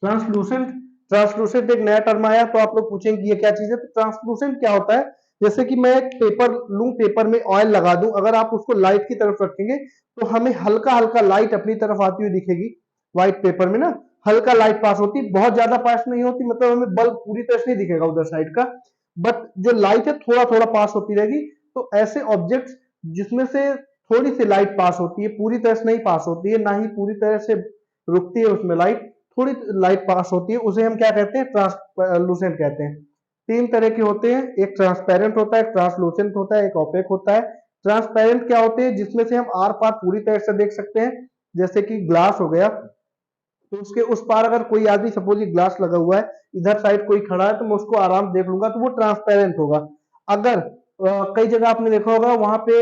S1: Translucent, translucent एक नया टर्म आया, तो आप लोग पूछेंगे कि ये क्या चीज है। तो ट्रांसलूसेंट क्या होता है, जैसे कि मैं एक पेपर लूं, पेपर में ऑयल लगा दूं, अगर आप उसको लाइट की तरफ रखेंगे तो हमें हल्का हल्का लाइट अपनी तरफ आती हुई दिखेगी। व्हाइट पेपर में ना हल्का लाइट पास होती है, बहुत ज्यादा पास नहीं होती, मतलब हमें बल्ब पूरी तरह से नहीं दिखेगा उधर साइड का, बट जो लाइट है थोड़ा थोड़ा पास होती रहेगी। तो ऐसे ऑब्जेक्ट्स जिसमें से थोड़ी सी लाइट पास होती है, पूरी तरह से नहीं पास होती है, ना ही पूरी तरह से रुकती है उसमें लाइट, थोड़ी लाइट पास होती है, उसे हम क्या कहते हैं, ट्रांसलूसेंट कहते हैं। तीन तरह के होते हैं, एक ट्रांसपेरेंट होता है, ट्रांसलूसेंट होता है, एक ओपेक होता है। ट्रांसपेरेंट क्या होते हैं, जिसमें से हम आर पार पूरी तरह से देख सकते हैं, जैसे कि ग्लास हो गया, तो उसके उस पार अगर कोई आदमी, सपोज ये ग्लास लगा हुआ है, इधर साइड कोई खड़ा है, तो मैं उसको आराम से देख लूंगा, तो वो ट्रांसपेरेंट होगा। अगर कई जगह आपने देखा होगा, वहां पे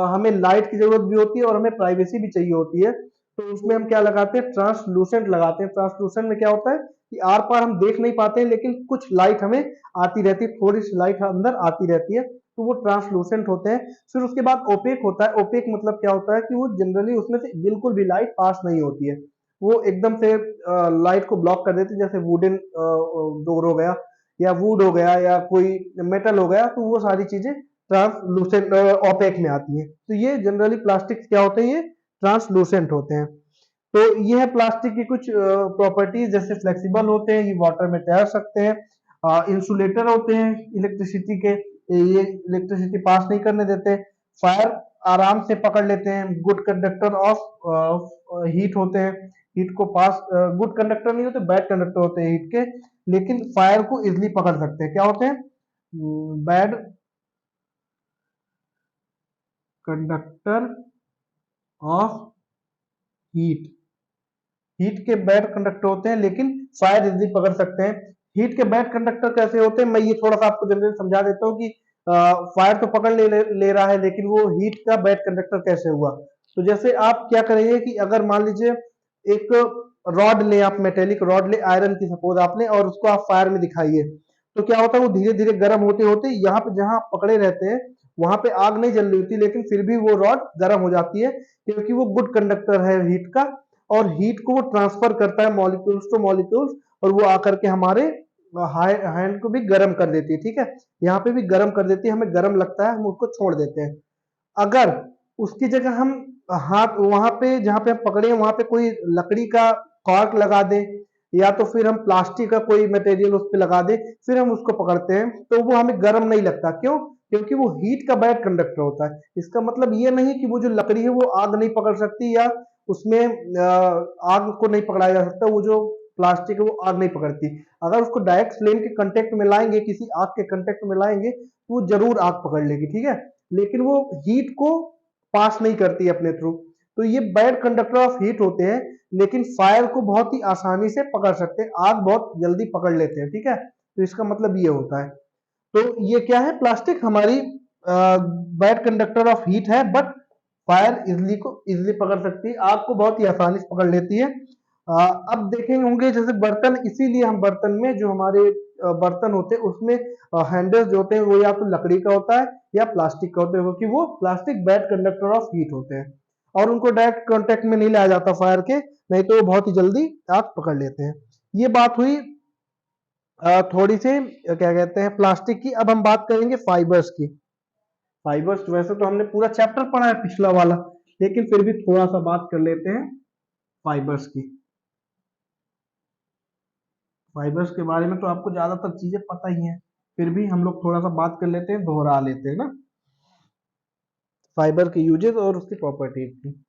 S1: हमें लाइट की जरूरत भी होती है और हमें प्राइवेसी भी चाहिए होती है, तो उसमें हम क्या लगाते हैं, ट्रांसलूसेंट लगाते हैं। ट्रांसलूसेंट में क्या होता है कि आर पार हम देख नहीं पाते हैं, लेकिन कुछ लाइट हमें आती रहती है, थोड़ी सी लाइट अंदर आती रहती है, तो वो ट्रांसलूसेंट होते हैं। फिर उसके बाद ओपेक होता है। ओपेक मतलब क्या होता है कि वो जनरली उसमें से बिल्कुल भी लाइट पास नहीं होती है, वो एकदम से लाइट को ब्लॉक कर देते हैं। जैसे वुडन डोर हो गया, या वुड हो गया, या कोई मेटल हो गया, तो वो सारी चीजें ट्रांसलूसेंट ओपेक में आती हैं। तो ये जनरली प्लास्टिक क्या होते हैं, ये ट्रांसलूसेंट होते हैं। तो ये है प्लास्टिक की कुछ प्रॉपर्टीज, जैसे फ्लेक्सिबल होते हैं, ये वाटर में तैर सकते हैं, इंसुलेटर होते हैं इलेक्ट्रिसिटी के, ये इलेक्ट्रिसिटी पास नहीं करने देते, फायर आराम से पकड़ लेते हैं, गुड कंडक्टर ऑफ हीट होते हैं, हीट को पास, गुड कंडक्टर नहीं होते, बैड कंडक्टर होते हैं हीट के, लेकिन फायर को इजिली पकड़ सकते हैं। क्या होते हैं, bad conductor of heat, heat के बैड कंडक्टर होते हैं, लेकिन फायर इजिली पकड़ सकते हैं। हीट के बैड कंडक्टर कैसे होते हैं, मैं ये थोड़ा सा आपको जनरली समझा देता हूँ कि फायर तो पकड़ ले रहा है, लेकिन वो हीट का बैड कंडक्टर कैसे हुआ। तो जैसे आप क्या करेंगे कि अगर मान लीजिए एक रॉड ले, आप मेटेलिक रॉड ले, आयरन की सपोज आपने, और उसको आप फायर में दिखाइए, तो क्या होता है, वो धीरे धीरे गर्म होते होते यहाँ पे जहां पकड़े रहते हैं, वहां पे आग नहीं जल रही होती, लेकिन फिर भी वो रॉड गर्म हो जाती है, क्योंकि वो गुड कंडक्टर है हीट का, और हीट को वो ट्रांसफर करता है मॉलिक्यूल्स टू मॉलिक्यूल्स, और वो आकर के हमारे हैंड को भी गर्म कर देती है। ठीक है, यहाँ पे भी गर्म कर देती है, हमें गर्म लगता है, हम उसको छोड़ देते हैं। अगर उसकी जगह हम हाथ वहां पे जहां पे हम पकड़े वहां पे कोई लकड़ी का कॉर्क लगा दे, या तो फिर हम प्लास्टिक का कोई मटेरियल उस पर लगा दे, फिर हम उसको पकड़ते हैं, तो वो हमें गर्म नहीं लगता। क्यों? क्योंकि वो हीट का बैड कंडक्टर होता है। इसका मतलब ये नहीं कि वो जो लकड़ी है वो आग नहीं पकड़ सकती, या उसमें आग को नहीं पकड़ाया जा सकता, वो जो प्लास्टिक है वो आग नहीं पकड़ती। अगर उसको डायरेक्ट फ्लेम के कांटेक्ट में लाएंगे, किसी आग के कांटेक्ट में लाएंगे, तो वो जरूर आग पकड़ लेगी। ठीक है, लेकिन वो हीट को पास नहीं करती अपने थ्रू। तो ये बैड कंडक्टर ऑफ हीट होते हैं, लेकिन फायर को बहुत ही आसानी से पकड़ सकते हैं, आग बहुत जल्दी पकड़ लेते हैं। ठीक है, तो इसका मतलब ये होता है। तो ये क्या है, प्लास्टिक हमारी बैड कंडक्टर ऑफ हीट है, बट फायर इजिली पकड़ सकती है, आग को बहुत ही आसानी से पकड़ लेती है। अब देखेंगे होंगे जैसे बर्तन, इसीलिए हम बर्तन में जो हमारे बर्तन होते हैं उसमें हैंडल्स जो होते हैं वो या तो लकड़ी का होता है या प्लास्टिक का होता है, क्योंकि वो plastic bad conductor of heat होते हैं, और उनको डायरेक्ट कांटेक्ट में नहीं लाया जाता फायर के, नहीं तो वो बहुत ही जल्दी आग पकड़ लेते हैं। ये बात हुई थोड़ी सी क्या कहते हैं प्लास्टिक की। अब हम बात करेंगे फाइबर्स की। फाइबर्स वैसे तो हमने पूरा चैप्टर पढ़ा है पिछला वाला, लेकिन फिर भी थोड़ा सा बात कर लेते हैं फाइबर्स की। फाइबर्स के बारे में तो आपको ज्यादातर चीजें पता ही हैं, फिर भी हम लोग थोड़ा सा बात कर लेते हैं, दोहरा लेते हैं ना, फाइबर के यूजेस और उसकी प्रॉपर्टीज की।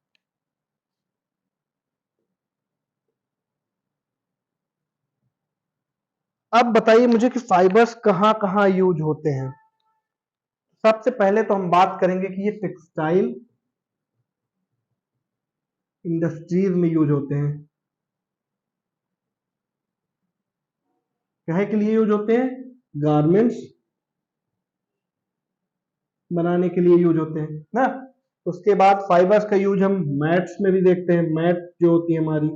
S1: अब बताइए मुझे कि फाइबर्स कहाँ कहाँ यूज होते हैं। सबसे पहले तो हम बात करेंगे कि ये टेक्सटाइल इंडस्ट्रीज में यूज होते हैं। कहे के लिए यूज होते हैं? गारमेंट्स बनाने के लिए यूज होते हैं ना। उसके बाद फाइबर्स का यूज हम मैट्स में भी देखते हैं, मैट जो होती है हमारी,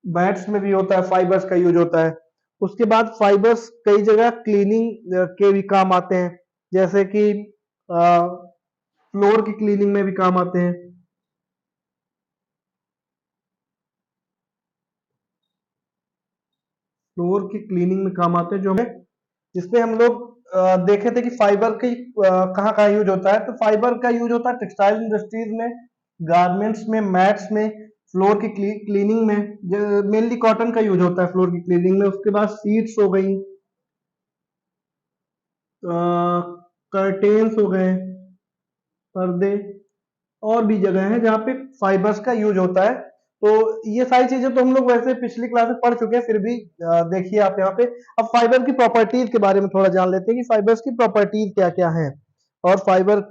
S1: मैट्स में भी होता है, फाइबर्स का यूज होता है। उसके बाद फाइबर्स कई जगह क्लीनिंग के भी काम आते हैं, जैसे कि फ्लोर की क्लीनिंग में भी काम आते हैं। फ्लोर की क्लीनिंग में काम आते हैं, जो हमें जिसमें हम लोग देखे थे कि फाइबर की कहाँ कहाँ यूज होता है। तो फाइबर का यूज होता है टेक्सटाइल इंडस्ट्रीज में, गारमेंट्स में, मैट्स में, फ्लोर की क्लीनिंग में। मेनली कॉटन का यूज होता है फ्लोर की क्लीनिंग में। उसके बाद सीट्स हो गई, कर्टेन्स हो गए, पर्दे, और भी जगह है जहाँ पे फाइबर्स का यूज होता है। तो ये सारी चीजें तो हम लोग वैसे पिछली क्लास में पढ़ चुके हैं, फिर भी देखिए आप यहाँ पे। अब फाइबर की प्रॉपर्टीज के बारे में थोड़ा जान लेते हैं कि फाइबर्स की प्रॉपर्टीज क्या क्या हैं, और फाइबर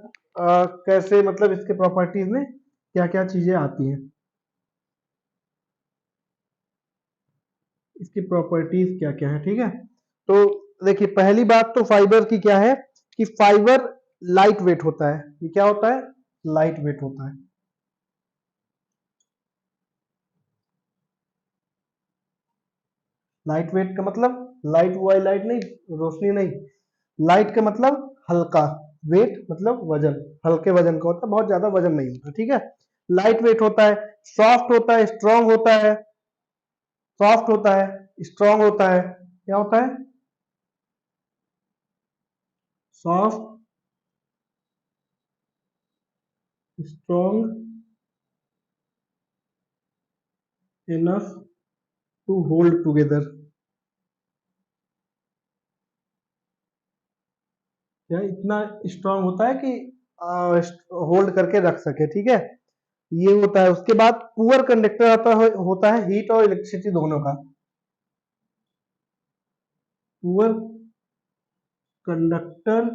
S1: कैसे, मतलब इसके प्रॉपर्टीज में क्या क्या चीजें आती हैं, इसकी प्रॉपर्टीज क्या क्या है। ठीक है, तो देखिए पहली बात तो फाइबर की क्या है कि फाइबर लाइट वेट होता है। ये क्या होता है? लाइट वेट होता है। लाइट वेट का मतलब लाइट वाई लाइट नहीं, रोशनी नहीं, लाइट का मतलब हल्का, वेट मतलब वजन, हल्के वजन का होता है, बहुत ज्यादा वजन नहीं होता। ठीक है, लाइट वेट होता है, सॉफ्ट होता है, स्ट्रांग होता है, सॉफ्ट होता है, स्ट्रांग होता है। क्या होता है? Soft, strong, enough to hold together. क्या इतना स्ट्रांग होता है कि होल्ड करके रख सके। ठीक है, ये होता है। उसके बाद पुअर कंडक्टर होता है हीट और इलेक्ट्रिसिटी दोनों का। Poor conductor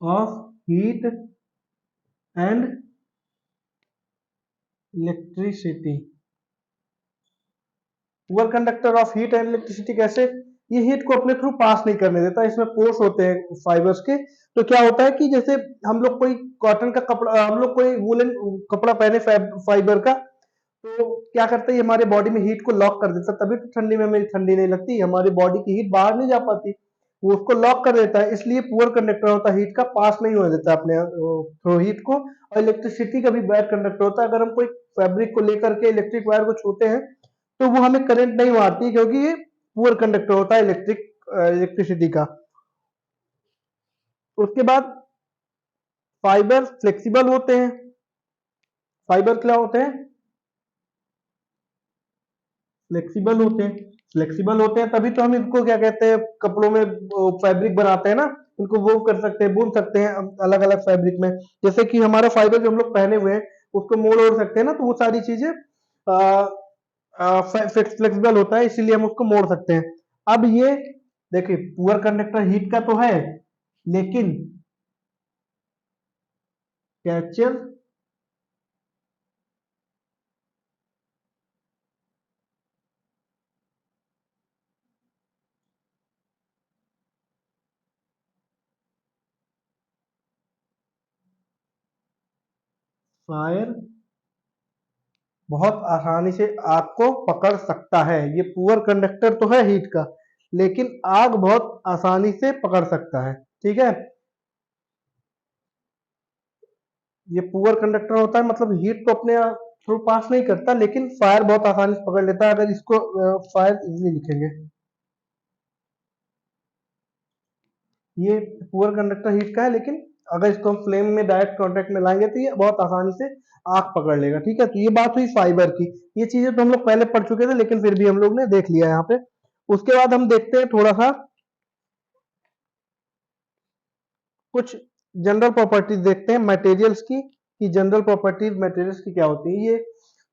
S1: of heat and electricity. Poor conductor of heat and electricity कैसे? ये हीट को अपने थ्रू पास नहीं करने देता, इसमें पोर्स होते हैं फाइबर्स के। तो क्या होता है कि जैसे हम लोग कोई कॉटन का कपड़ा, हम लोग कोई वूलन कपड़ा पहने फाइबर का, तो क्या करता है, ये हमारे बॉडी में हीट को लॉक कर देता, तभी तो ठंडी में हमें ठंडी नहीं लगती, हमारी बॉडी की हीट बाहर नहीं जा पाती, वो उसको लॉक कर देता है, इसलिए पुअर कंडक्टर होता है, हीट का पास नहीं होने देता अपने थ्रू हीट को। और इलेक्ट्रिसिटी का भी बैड कंडक्टर होता है, अगर हम कोई फैब्रिक को लेकर के इलेक्ट्रिक वायर को छूते हैं तो वो हमें करंट नहीं मारती, क्योंकि ये पुअर कंडक्टर होता है इलेक्ट्रिसिटी का। उसके बाद फाइबर फ्लेक्सिबल होते हैं। फाइबर क्या होते हैं? फ्लेक्सिबल होते हैं। फ्लेक्सिबल होते हैं तभी तो हम इनको क्या कहते हैं, कपड़ों में फैब्रिक बनाते हैं ना, इनको वो कर सकते हैं, बुन सकते हैं अलग अलग फैब्रिक में। जैसे कि हमारा फाइबर जो हम लोग पहने हुए हैं उसको मोड़ ओढ़ सकते हैं ना, तो वो सारी चीजें फ्लेक्सिबल होता है, इसीलिए हम उसको मोड़ सकते हैं। अब ये देखिए, पुअर कंडक्टर हीट का तो है, लेकिन कैचर फायर बहुत आसानी से आग को पकड़ सकता है। ये पुअर कंडक्टर तो है हीट का, लेकिन आग बहुत आसानी से पकड़ सकता है। ठीक है, ये पुअर कंडक्टर होता है, मतलब हीट को अपने थ्रू पास नहीं करता, लेकिन फायर बहुत आसानी से पकड़ लेता है। अगर इसको फायर इजिली लिखेंगे, ये पुअर कंडक्टर हीट का है, लेकिन अगर इसको हम फ्लेम में डायरेक्ट कांटेक्ट में लाएंगे तो ये बहुत आसानी से आग पकड़ लेगा। ठीक है, तो ये बात हुई फाइबर की। ये चीजें तो हम लोग पहले पढ़ चुके थे, लेकिन फिर भी हम लोग ने देख लिया यहाँ पे। उसके बाद हम देखते हैं थोड़ा सा कुछ जनरल प्रॉपर्टीज देखते हैं मटेरियल्स की, कि जनरल प्रॉपर्टीज मटेरियल्स की क्या होती है। ये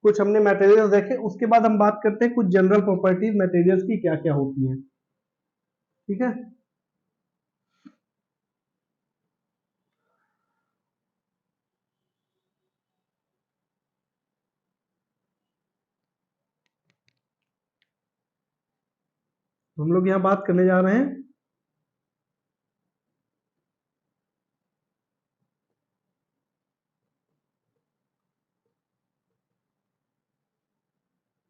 S1: कुछ हमने मटेरियल्स देखे, उसके बाद हम बात करते हैं कुछ जनरल प्रॉपर्टीज मटेरियल्स की क्या क्या होती है। ठीक है, तो हम लोग यहाँ बात करने जा रहे हैं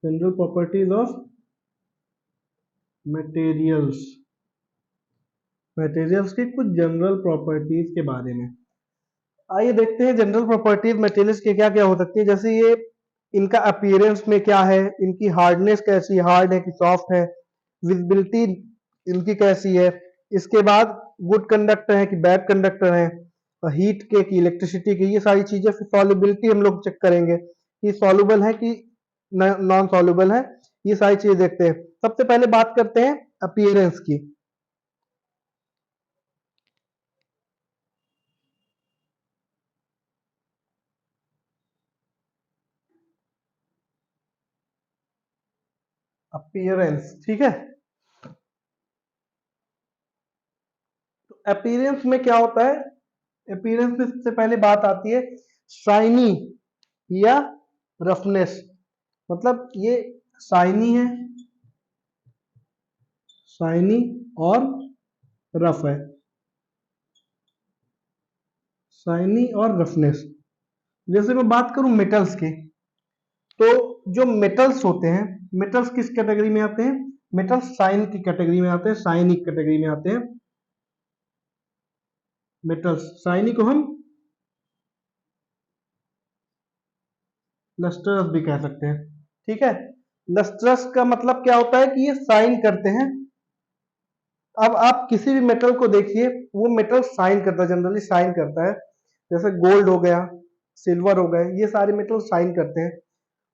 S1: general properties of materials. Materials की कुछ जनरल प्रॉपर्टीज के बारे में आइए देखते हैं। जनरल प्रॉपर्टीज मटेरियल्स के क्या क्या हो सकती है, जैसे ये इनका अपीयरेंस में क्या है, इनकी हार्डनेस कैसी, हार्ड है कि सॉफ्ट है, विजिबिलिटी इनकी कैसी है, इसके बाद गुड कंडक्टर है कि बैड कंडक्टर है, हीट के कि इलेक्ट्रिसिटी की, ये सारी चीजें। फिर सॉल्युबिलिटी हम लोग चेक करेंगे कि सॉल्युबल है कि नॉन सॉल्युबल है, ये सारी चीजें देखते हैं। सबसे पहले बात करते हैं अपीयरेंस की। अपीयरेंस, ठीक है, तो अपीयरेंस में क्या होता है? अपीयरेंस में सबसे पहले बात आती है शाइनी या रफनेस। मतलब ये शाइनी है, शाइनी और रफ है, शाइनी और रफनेस। जैसे मैं बात करूं मेटल्स की, तो जो मेटल्स होते हैं, मेटल्स किस कैटेगरी में आते हैं? मेटल्स साइन की कैटेगरी में आते हैं, साइनिक कैटेगरी में आते हैं। मेटल्स साइनी को हम लस्टरस भी कह सकते हैं। ठीक है, लस्टरस का मतलब क्या होता है कि ये साइन करते हैं। अब आप किसी भी मेटल को देखिए, वो मेटल साइन करता है, जनरली साइन करता है। जैसे गोल्ड हो गया, सिल्वर हो गए, ये सारे मेटल साइन करते हैं।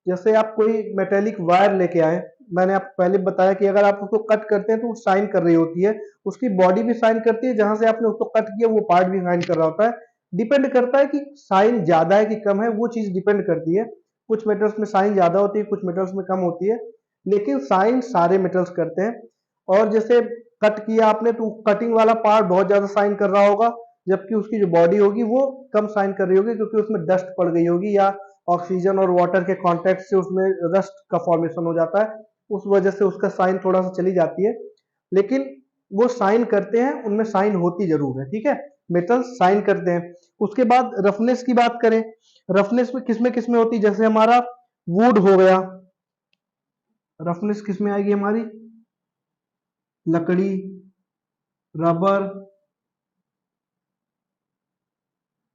S1: जैसे आप कोई मेटेलिक वायर लेके आए, मैंने आपको पहले बताया कि अगर आप उसको कट करते हैं तो वो साइन कर रही होती है, उसकी बॉडी भी साइन करती है, जहां से आपने उसको कट किया वो पार्ट भी साइन कर रहा होता है। डिपेंड करता है कि साइन ज्यादा है कि कम है, वो चीज डिपेंड करती है। कुछ मेटल्स में साइन ज्यादा होती है, कुछ मेटल्स में कम होती है, लेकिन साइन सारे मेटल्स करते हैं। और जैसे कट किया आपने तो कटिंग वाला पार्ट बहुत ज्यादा साइन कर रहा होगा, जबकि उसकी जो बॉडी होगी वो कम साइन कर रही होगी, क्योंकि उसमें डस्ट पड़ गई होगी या ऑक्सीजन और वाटर के कांटेक्ट से उसमें रस्ट का फॉर्मेशन हो जाता है, उस वजह से उसका साइन थोड़ा सा चली जाती है। लेकिन वो साइन करते हैं, उनमें साइन होती जरूर है। ठीक है, मेटल साइन करते हैं। उसके बाद रफनेस की बात करें, रफनेस में किसमें होती है? जैसे हमारा वुड हो गया, रफनेस किसमें आएगी हमारी? लकड़ी, रबर,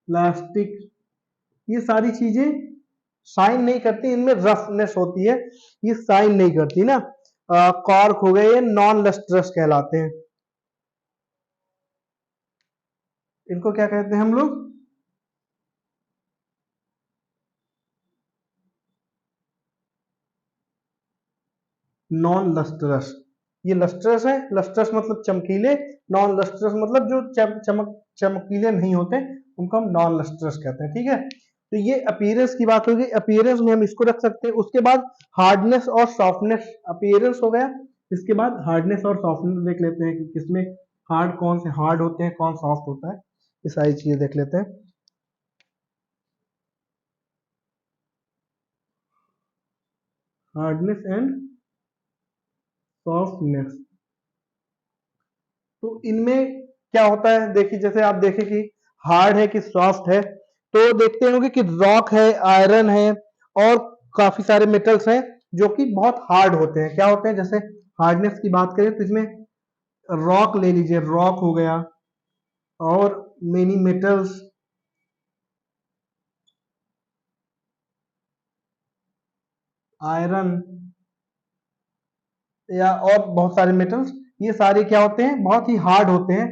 S1: प्लास्टिक, ये सारी चीजें शाइन नहीं करती, इनमें रफनेस होती है, ये शाइन नहीं करती ना। कॉर्क हो गए, ये नॉन लस्ट्रस कहलाते हैं। इनको क्या कहते हैं हम लोग? Non lustrous. ये लस्ट्रस है, लस्ट्रस मतलब चमकीले, नॉन लस्ट्रस मतलब जो चमकीले नहीं होते, उनको हम नॉन लस्ट्रस कहते हैं। ठीक है, तो ये अपीयरेंस की बात होगी, अपीयरेंस में हम इसको रख सकते हैं। उसके बाद हार्डनेस और सॉफ्टनेस, अपीयरेंस हो गया, इसके बाद हार्डनेस और सॉफ्टनेस देख लेते हैं कि किसमें हार्ड, कौन से हार्ड होते हैं, कौन सॉफ्ट होता है, ये सारी चीजें देख लेते हैं। हार्डनेस एंड सॉफ्टनेस, तो इनमें क्या होता है, देखिए जैसे आप देखें कि हार्ड है कि सॉफ्ट है, तो देखते होंगे कि रॉक है, आयरन है, और काफी सारे मेटल्स हैं जो कि बहुत हार्ड होते हैं। क्या होते हैं, जैसे हार्डनेस की बात करें तो इसमें रॉक ले लीजिए, रॉक हो गया, और मेनी मेटल्स, आयरन, या और बहुत सारे मेटल्स, ये सारे क्या होते हैं, बहुत ही हार्ड होते हैं।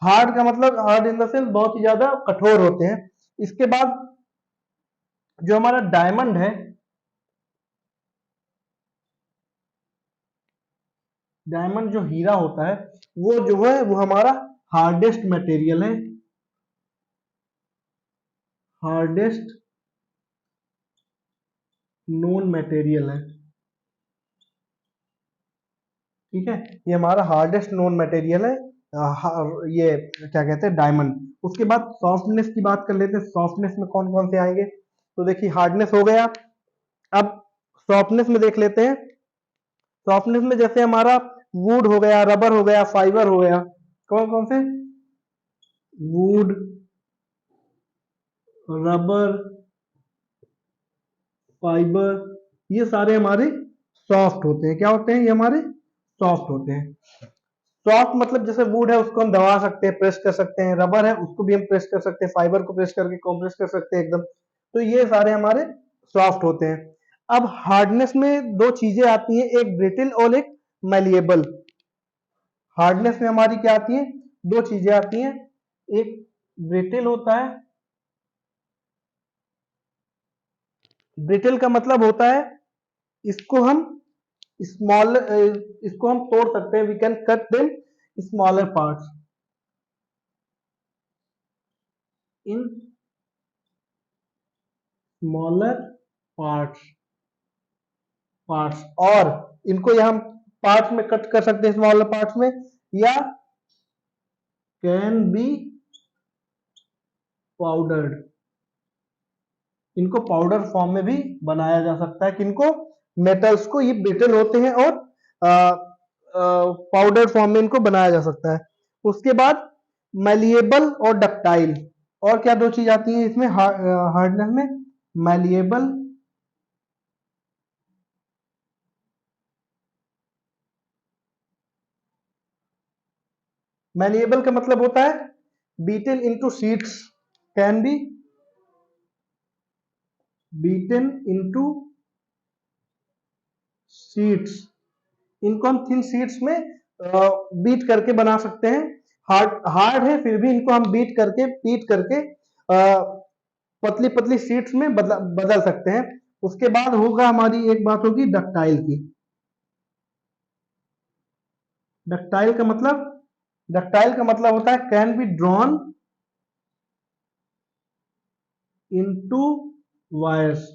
S1: हार्ड का मतलब हार्ड इन द सेंस बहुत ही ज्यादा कठोर होते हैं। इसके बाद जो हमारा डायमंड है, डायमंड जो हीरा होता है, वो जो है वो हमारा हार्डेस्ट मटेरियल है, हार्डेस्ट नोन मटेरियल है। ठीक है, ये हमारा हार्डेस्ट नोन मटेरियल है, ये क्या कहते हैं, डायमंड। उसके बाद सॉफ्टनेस की बात कर लेते हैं, सॉफ्टनेस में कौन कौन से आएंगे, तो देखिए हार्डनेस हो गया, अब सॉफ्टनेस में देख लेते हैं। सॉफ्टनेस में जैसे हमारा वुड हो गया, रबर हो गया, फाइबर हो गया, कौन कौन से, वुड, रबर, फाइबर, ये सारे हमारे सॉफ्ट होते हैं। क्या होते हैं, ये हमारे सॉफ्ट होते हैं। सॉफ्ट मतलब जैसे वुड है उसको हम दबा सकते हैं, प्रेस कर सकते हैं, रबर है उसको भी हम प्रेस कर सकते हैं, फाइबर को प्रेस करके कंप्रेस कर सकते हैं एकदम, तो ये सारे हमारे सॉफ्ट होते हैं। अब हार्डनेस में दो चीजें आती हैं, एक ब्रिटिल और एक मैलिएबल। हार्डनेस में हमारी क्या आती है, दो चीजें आती हैं, एक ब्रिटिल होता है, ब्रिटिल का मतलब होता है इसको हम स्मॉल, इसको हम तोड़ सकते हैं, we can cut them smaller parts, in smaller parts, parts, और इनको या हम पार्ट्स में कट कर सकते हैं, स्मॉलर पार्ट्स में, या कैन बी पाउडर्ड, इनको पाउडर फॉर्म में भी बनाया जा सकता है। किनको, मेटल्स को, ये ब्रिटल होते हैं और पाउडर फॉर्म में इनको बनाया जा सकता है। उसके बाद मैलिएबल और डक्टाइल, और क्या दो चीज आती है इसमें हार्डनेस में, मैलिएबल, मैलिएबल का मतलब होता है beaten into sheets, can be beaten into sheets, इनको हम थिन शीट्स में बीट करके बना सकते हैं। हार्ड हार्ड है फिर भी इनको हम बीट करके, पीट करके पतली पतली शीट्स में बदल सकते हैं। उसके बाद होगा हमारी एक बात होगी डक्टाइल की। डक्टाइल का मतलब, डक्टाइल का मतलब होता है can be drawn into wires,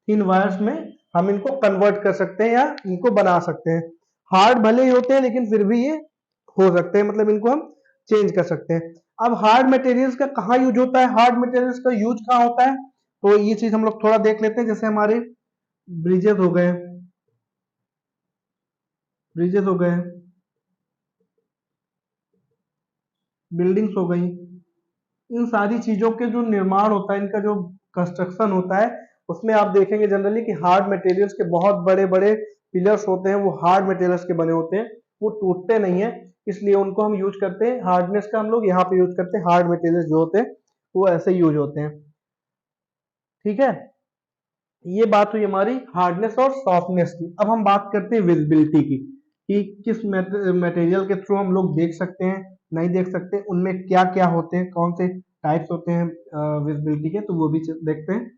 S1: in wires में हम इनको कन्वर्ट कर सकते हैं या इनको बना सकते हैं। हार्ड भले ही होते हैं लेकिन फिर भी ये हो सकते हैं, मतलब इनको हम चेंज कर सकते हैं। अब हार्ड मटेरियल्स का कहाँ यूज होता है, हार्ड मटेरियल्स का यूज कहाँ होता है, तो ये चीज हम लोग थोड़ा देख लेते हैं। जैसे हमारे ब्रिजेस हो गए, ब्रिजेस हो गए, बिल्डिंग्स हो गई, इन सारी चीजों के जो निर्माण होता है, इनका जो कंस्ट्रक्शन होता है, उसमें आप देखेंगे जनरली कि हार्ड मटेरियल्स के बहुत बड़े बड़े पिलर्स होते हैं, वो हार्ड मटेरियल्स के बने होते हैं। वो टूटते नहीं है, इसलिए उनको हम यूज करते हैं। हार्डनेस का हम लोग यहाँ पे यूज करते हैं, हार्ड मटेरियल जो होते हैं वो ऐसे यूज होते हैं। ठीक है, ये बात हुई हमारी हार्डनेस और सॉफ्टनेस की। अब हम बात करते हैं विजिबिलिटी की, कि किस मटेरियल के थ्रू हम लोग देख सकते हैं, नहीं देख सकते, उनमें क्या क्या होते हैं, कौन से टाइप्स होते हैं विजिबिलिटी के, तो वो भी देखते हैं।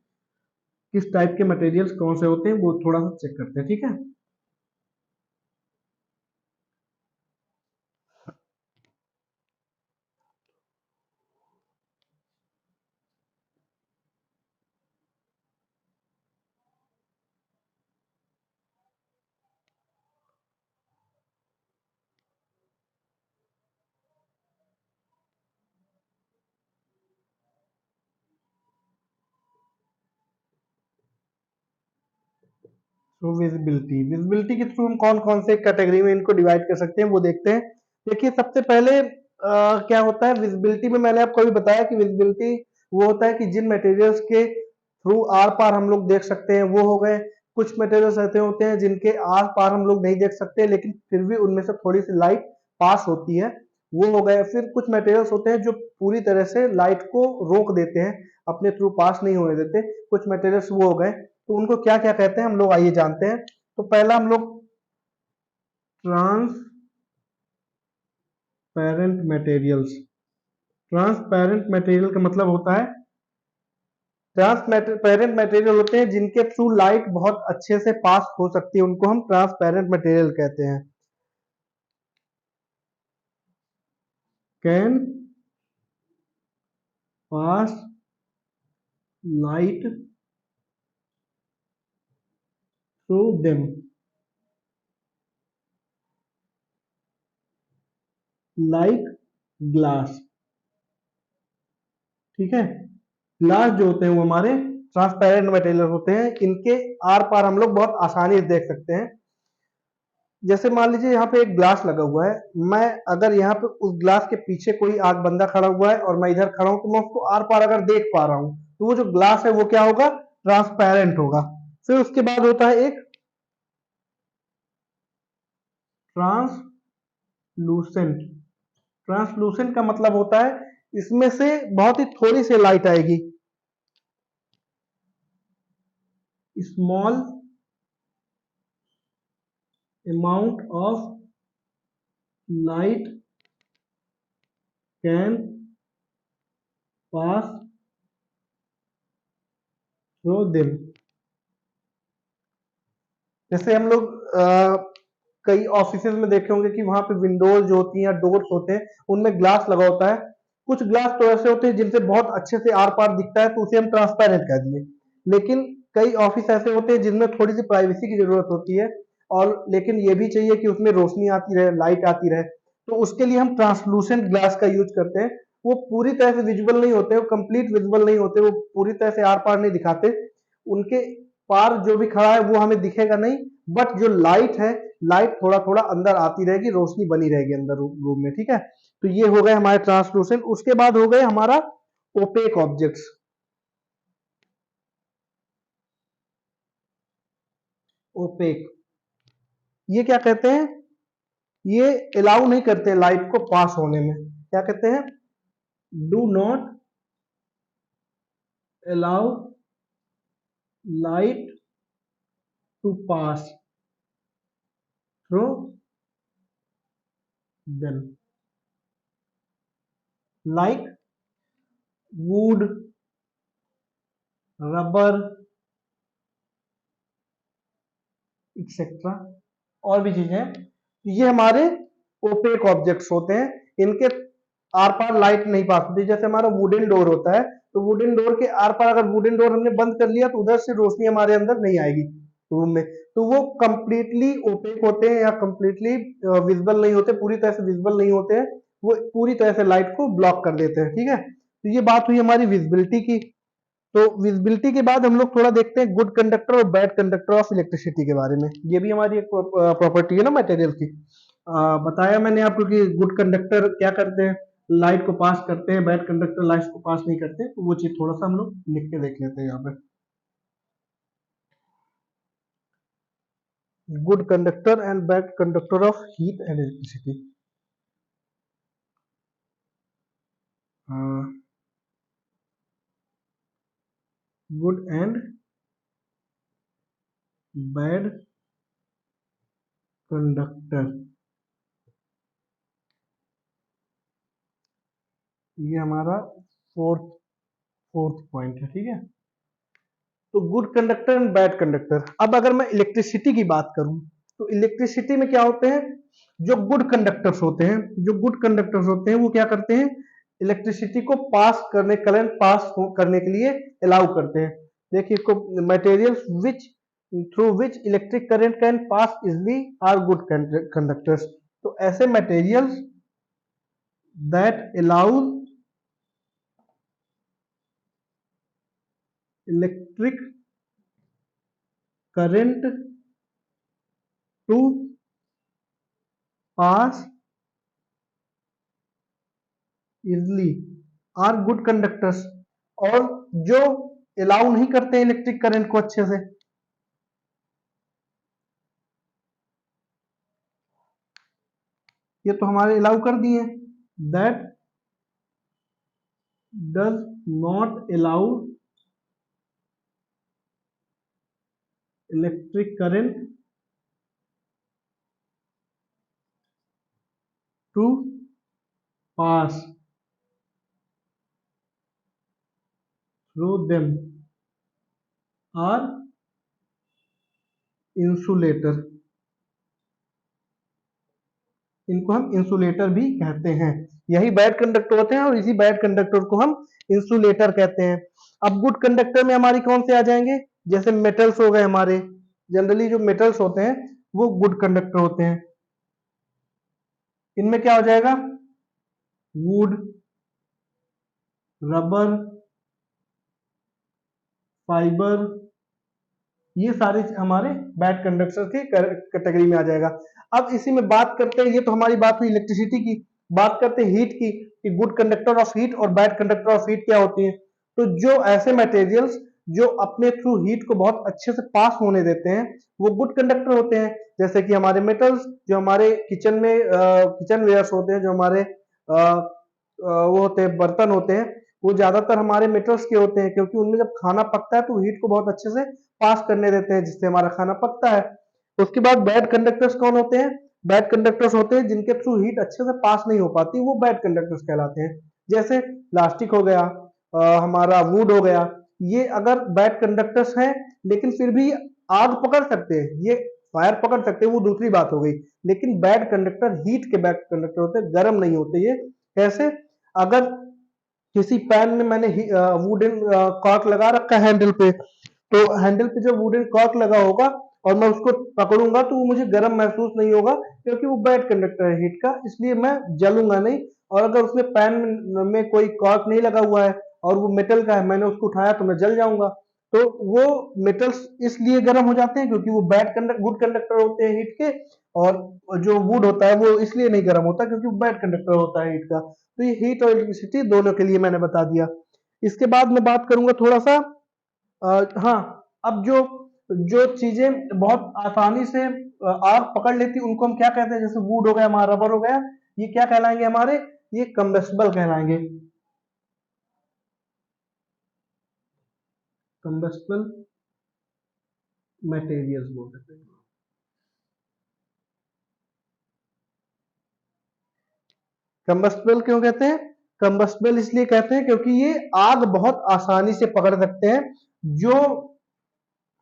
S1: किस टाइप के मटेरियल्स कौन से होते हैं वो थोड़ा सा चेक करते हैं। ठीक है, तो विजिबिलिटी के थ्रू हम कौन कौन से कैटेगरी में इनको डिवाइड कर सकते हैं वो देखते हैं। देखिए, सबसे पहले क्या होता है विजिबिलिटी में, मैंने आपको अभी बताया कि विजिबिलिटी वो होता है कि जिन मटेरियल्स के थ्रू आर पार हम लोग देख सकते हैं वो हो गए। कुछ मटेरियल्स ऐसे होते हैं जिनके आर पार हम लोग नहीं देख सकते, लेकिन फिर भी उनमें से थोड़ी सी लाइट पास होती है, वो हो गए। फिर कुछ मटेरियल्स होते हैं जो पूरी तरह से लाइट को रोक देते हैं, अपने थ्रू पास नहीं होने देते, कुछ मटेरियल्स वो हो गए। तो उनको क्या क्या कहते हैं हम लोग आइए जानते हैं। तो पहला हम लोग ट्रांसपेरेंट मटेरियल्स। ट्रांसपेरेंट मटेरियल का मतलब होता है, ट्रांसपेरेंट मटेरियल होते हैं जिनके थ्रू लाइट बहुत अच्छे से पास हो सकती है, उनको हम ट्रांसपेरेंट मटेरियल कहते हैं। Can pass light through them, like glass. ठीक है, ग्लास जो होते हैं वो हमारे ट्रांसपेरेंट मटेरियल होते हैं, इनके आर पार हम लोग बहुत आसानी से देख सकते हैं। जैसे मान लीजिए यहाँ पे एक ग्लास लगा हुआ है, मैं अगर यहाँ पे उस ग्लास के पीछे कोई आग बंदा खड़ा हुआ है और मैं इधर खड़ा हूं, तो मैं उसको आर पार अगर देख पा रहा हूं, तो वो जो ग्लास है वो क्या होगा, ट्रांसपेरेंट होगा। फिर उसके बाद होता है एक ट्रांसलूसेंट। ट्रांसलूसेंट का मतलब होता है इसमें से बहुत ही थोड़ी सी लाइट आएगी, small amount of light can pass through them. जैसे हम लोग कई ऑफिस में देखे होंगे कि वहां पे विंडोज जो होती हैं या डोर्स होते हैं उनमें ग्लास लगा होता है। कुछ ग्लास तो ऐसे होते हैं जिनसे बहुत अच्छे से आर पार दिखता है, तो उसे हम ट्रांसपेरेंट कह दिए। लेकिन कई ऑफिस ऐसे होते हैं जिनमें थोड़ी सी प्राइवेसी की जरूरत होती है, और लेकिन ये भी चाहिए कि उसमें रोशनी आती रहे, लाइट आती रहे, तो उसके लिए हम ट्रांसलूसेंट ग्लास का यूज करते हैं। वो पूरी तरह से विजिबल नहीं होते, वो कंप्लीट विजिबल नहीं होते, वो पूरी तरह से आर पार नहीं दिखाते, उनके पार जो भी खड़ा है वो हमें दिखेगा नहीं, बट जो लाइट है, लाइट थोड़ा थोड़ा अंदर आती रहेगी, रोशनी बनी रहेगी अंदर रूम में। ठीक है, तो ये हो गए हमारे ट्रांसलूसेंट। उसके बाद हो गए हमारा ओपेक ऑब्जेक्ट्स। ओपेक, ये क्या कहते हैं, ये अलाउ नहीं करते लाइट को पास होने में। क्या कहते हैं, do not allow light to pass through them, like wood, rubber, etcetera, और भी चीजें हैं। ये हमारे ओपेक ऑब्जेक्ट्स होते हैं, इनके आर पार लाइट नहीं पास होती। जैसे हमारा वुडन डोर होता है, तो वुडन डोर के आर पार अगर वुडन डोर हमने बंद कर लिया तो उधर से रोशनी हमारे अंदर नहीं आएगी रूम में, तो वो कंप्लीटली ओपेक होते हैं या कंप्लीटली विजिबल नहीं होते, पूरी तरह से विजिबल नहीं होते हैं, वो पूरी तरह से लाइट को ब्लॉक कर देते हैं। ठीक है, तो ये बात हुई हमारी विजिबिलिटी की। तो विजिबिलिटी के बाद हम लोग थोड़ा देखते हैं गुड कंडक्टर और बैड कंडक्टर ऑफ इलेक्ट्रिसिटी के बारे में। ये भी हमारी एक प्रॉपर्टी है ना मटेरियल की। बताया मैंने आपको कि गुड कंडक्टर क्या करते हैं, लाइट को पास करते हैं, बैड कंडक्टर लाइट को पास नहीं करते। तो वो चीज थोड़ा सा हम लोग लिख के देख लेते हैं यहाँ पे। Good conductor and bad conductor of heat and electricity. Good and bad conductor, ये हमारा फोर्थ फोर्थ पॉइंट है, ठीक है। तो good conductor and bad conductor. अब अगर मैं इलेक्ट्रिसिटी की बात करूं तो इलेक्ट्रिसिटी में क्या होते हैं, जो गुड कंडक्टर्स होते हैं, जो गुड कंडक्टर्स होते हैं वो क्या करते हैं, इलेक्ट्रिसिटी को पास करने, करंट पास करने के लिए अलाउ करते हैं। देखिए इसको, materials which through which electric current can pass easily are good conductors. तो ऐसे materials that allow electric current to pass easily are good conductors. और जो अलाउ नहीं करते इलेक्ट्रिक करंट को अच्छे से, ये तो हमारे अलाउ कर दिए, that does not allow electric current to pass through them are insulator. इनको हम इंसुलेटर भी कहते हैं। यही बैड कंडक्टर होते हैं और इसी बैड कंडक्टर को हम इंसुलेटर कहते हैं। अब गुड कंडक्टर में हमारी कौन से आ जाएंगे, जैसे मेटल्स हो गए हमारे, जनरली जो मेटल्स होते हैं वो गुड कंडक्टर होते हैं। इनमें क्या हो जाएगा, वुड, रबर, फाइबर, ये सारे हमारे बैड कंडक्टर की कैटेगरी में आ जाएगा। अब इसी में बात करते हैं, ये तो हमारी बात हुई इलेक्ट्रिसिटी की, बात करते हैं हीट की, कि गुड कंडक्टर ऑफ हीट और बैड कंडक्टर ऑफ हीट क्या होती है। तो जो ऐसे मटेरियल्स जो अपने थ्रू हीट को बहुत अच्छे से पास होने देते हैं वो गुड कंडक्टर होते हैं। जैसे कि हमारे मेटल्स जो हमारे किचन में किचन वेयर्स होते हैं, जो हमारे वो होते हैं, बर्तन होते हैं, वो ज्यादातर हमारे मेटल्स के होते हैं, क्योंकि उनमें जब खाना पकता है तो हीट को बहुत अच्छे से पास करने देते हैं, जिससे हमारा खाना पकता है। उसके बाद बैड कंडक्टर्स कौन होते हैं, बैड कंडक्टर्स होते हैं जिनके थ्रू हीट अच्छे से पास नहीं हो पाती, वो बैड कंडक्टर्स कहलाते हैं। जैसे प्लास्टिक हो गया, हमारा वुड हो गया, ये अगर बैड कंडक्टर्स हैं लेकिन फिर भी आग पकड़ सकते हैं, ये फायर पकड़ सकते हैं, वो दूसरी बात हो गई। लेकिन बैड कंडक्टर हीट के बैड कंडक्टर होते हैं, गर्म नहीं होते। ये कैसे, अगर किसी पैन में मैंने वुडन कॉर्क लगा रखा है हैंडल पे, तो हैंडल पे जब वुडन कॉर्क लगा होगा और मैं उसको पकड़ूंगा तो वो मुझे गर्म महसूस नहीं होगा, क्योंकि वो बैड कंडक्टर है हीट का, इसलिए मैं जलूंगा नहीं। और अगर उसमें पैन में कोई कॉर्क नहीं लगा हुआ है और वो मेटल का है, मैंने उसको उठाया तो मैं जल जाऊंगा। तो वो मेटल्स इसलिए गर्म हो जाते हैं क्योंकि वो बैड कंडक्टर गुड कंडक्टर होते हैं हीट के, और जो वुड होता है वो इसलिए नहीं गर्म होता क्योंकि वो बैड कंडक्टर होता है हीट का। तो ये हीट और इलेक्ट्रिसिटी दोनों के लिए मैंने बता दिया। इसके बाद मैं बात करूंगा थोड़ा सा, हाँ, अब जो जो चीजें बहुत आसानी से आग पकड़ लेती उनको हम क्या कहते हैं, जैसे वुड हो गया, हमारा रबर हो गया, ये क्या कहलाएंगे हमारे, ये कंबेस्टिबल कहलाएंगे। कंबेस्टिबल मटेरियल्स बोल सकते हैं। कंबेस्टिबल क्यों कहते हैं, कंबेस्टिबल इसलिए कहते हैं क्योंकि ये आग बहुत आसानी से पकड़ सकते हैं। जो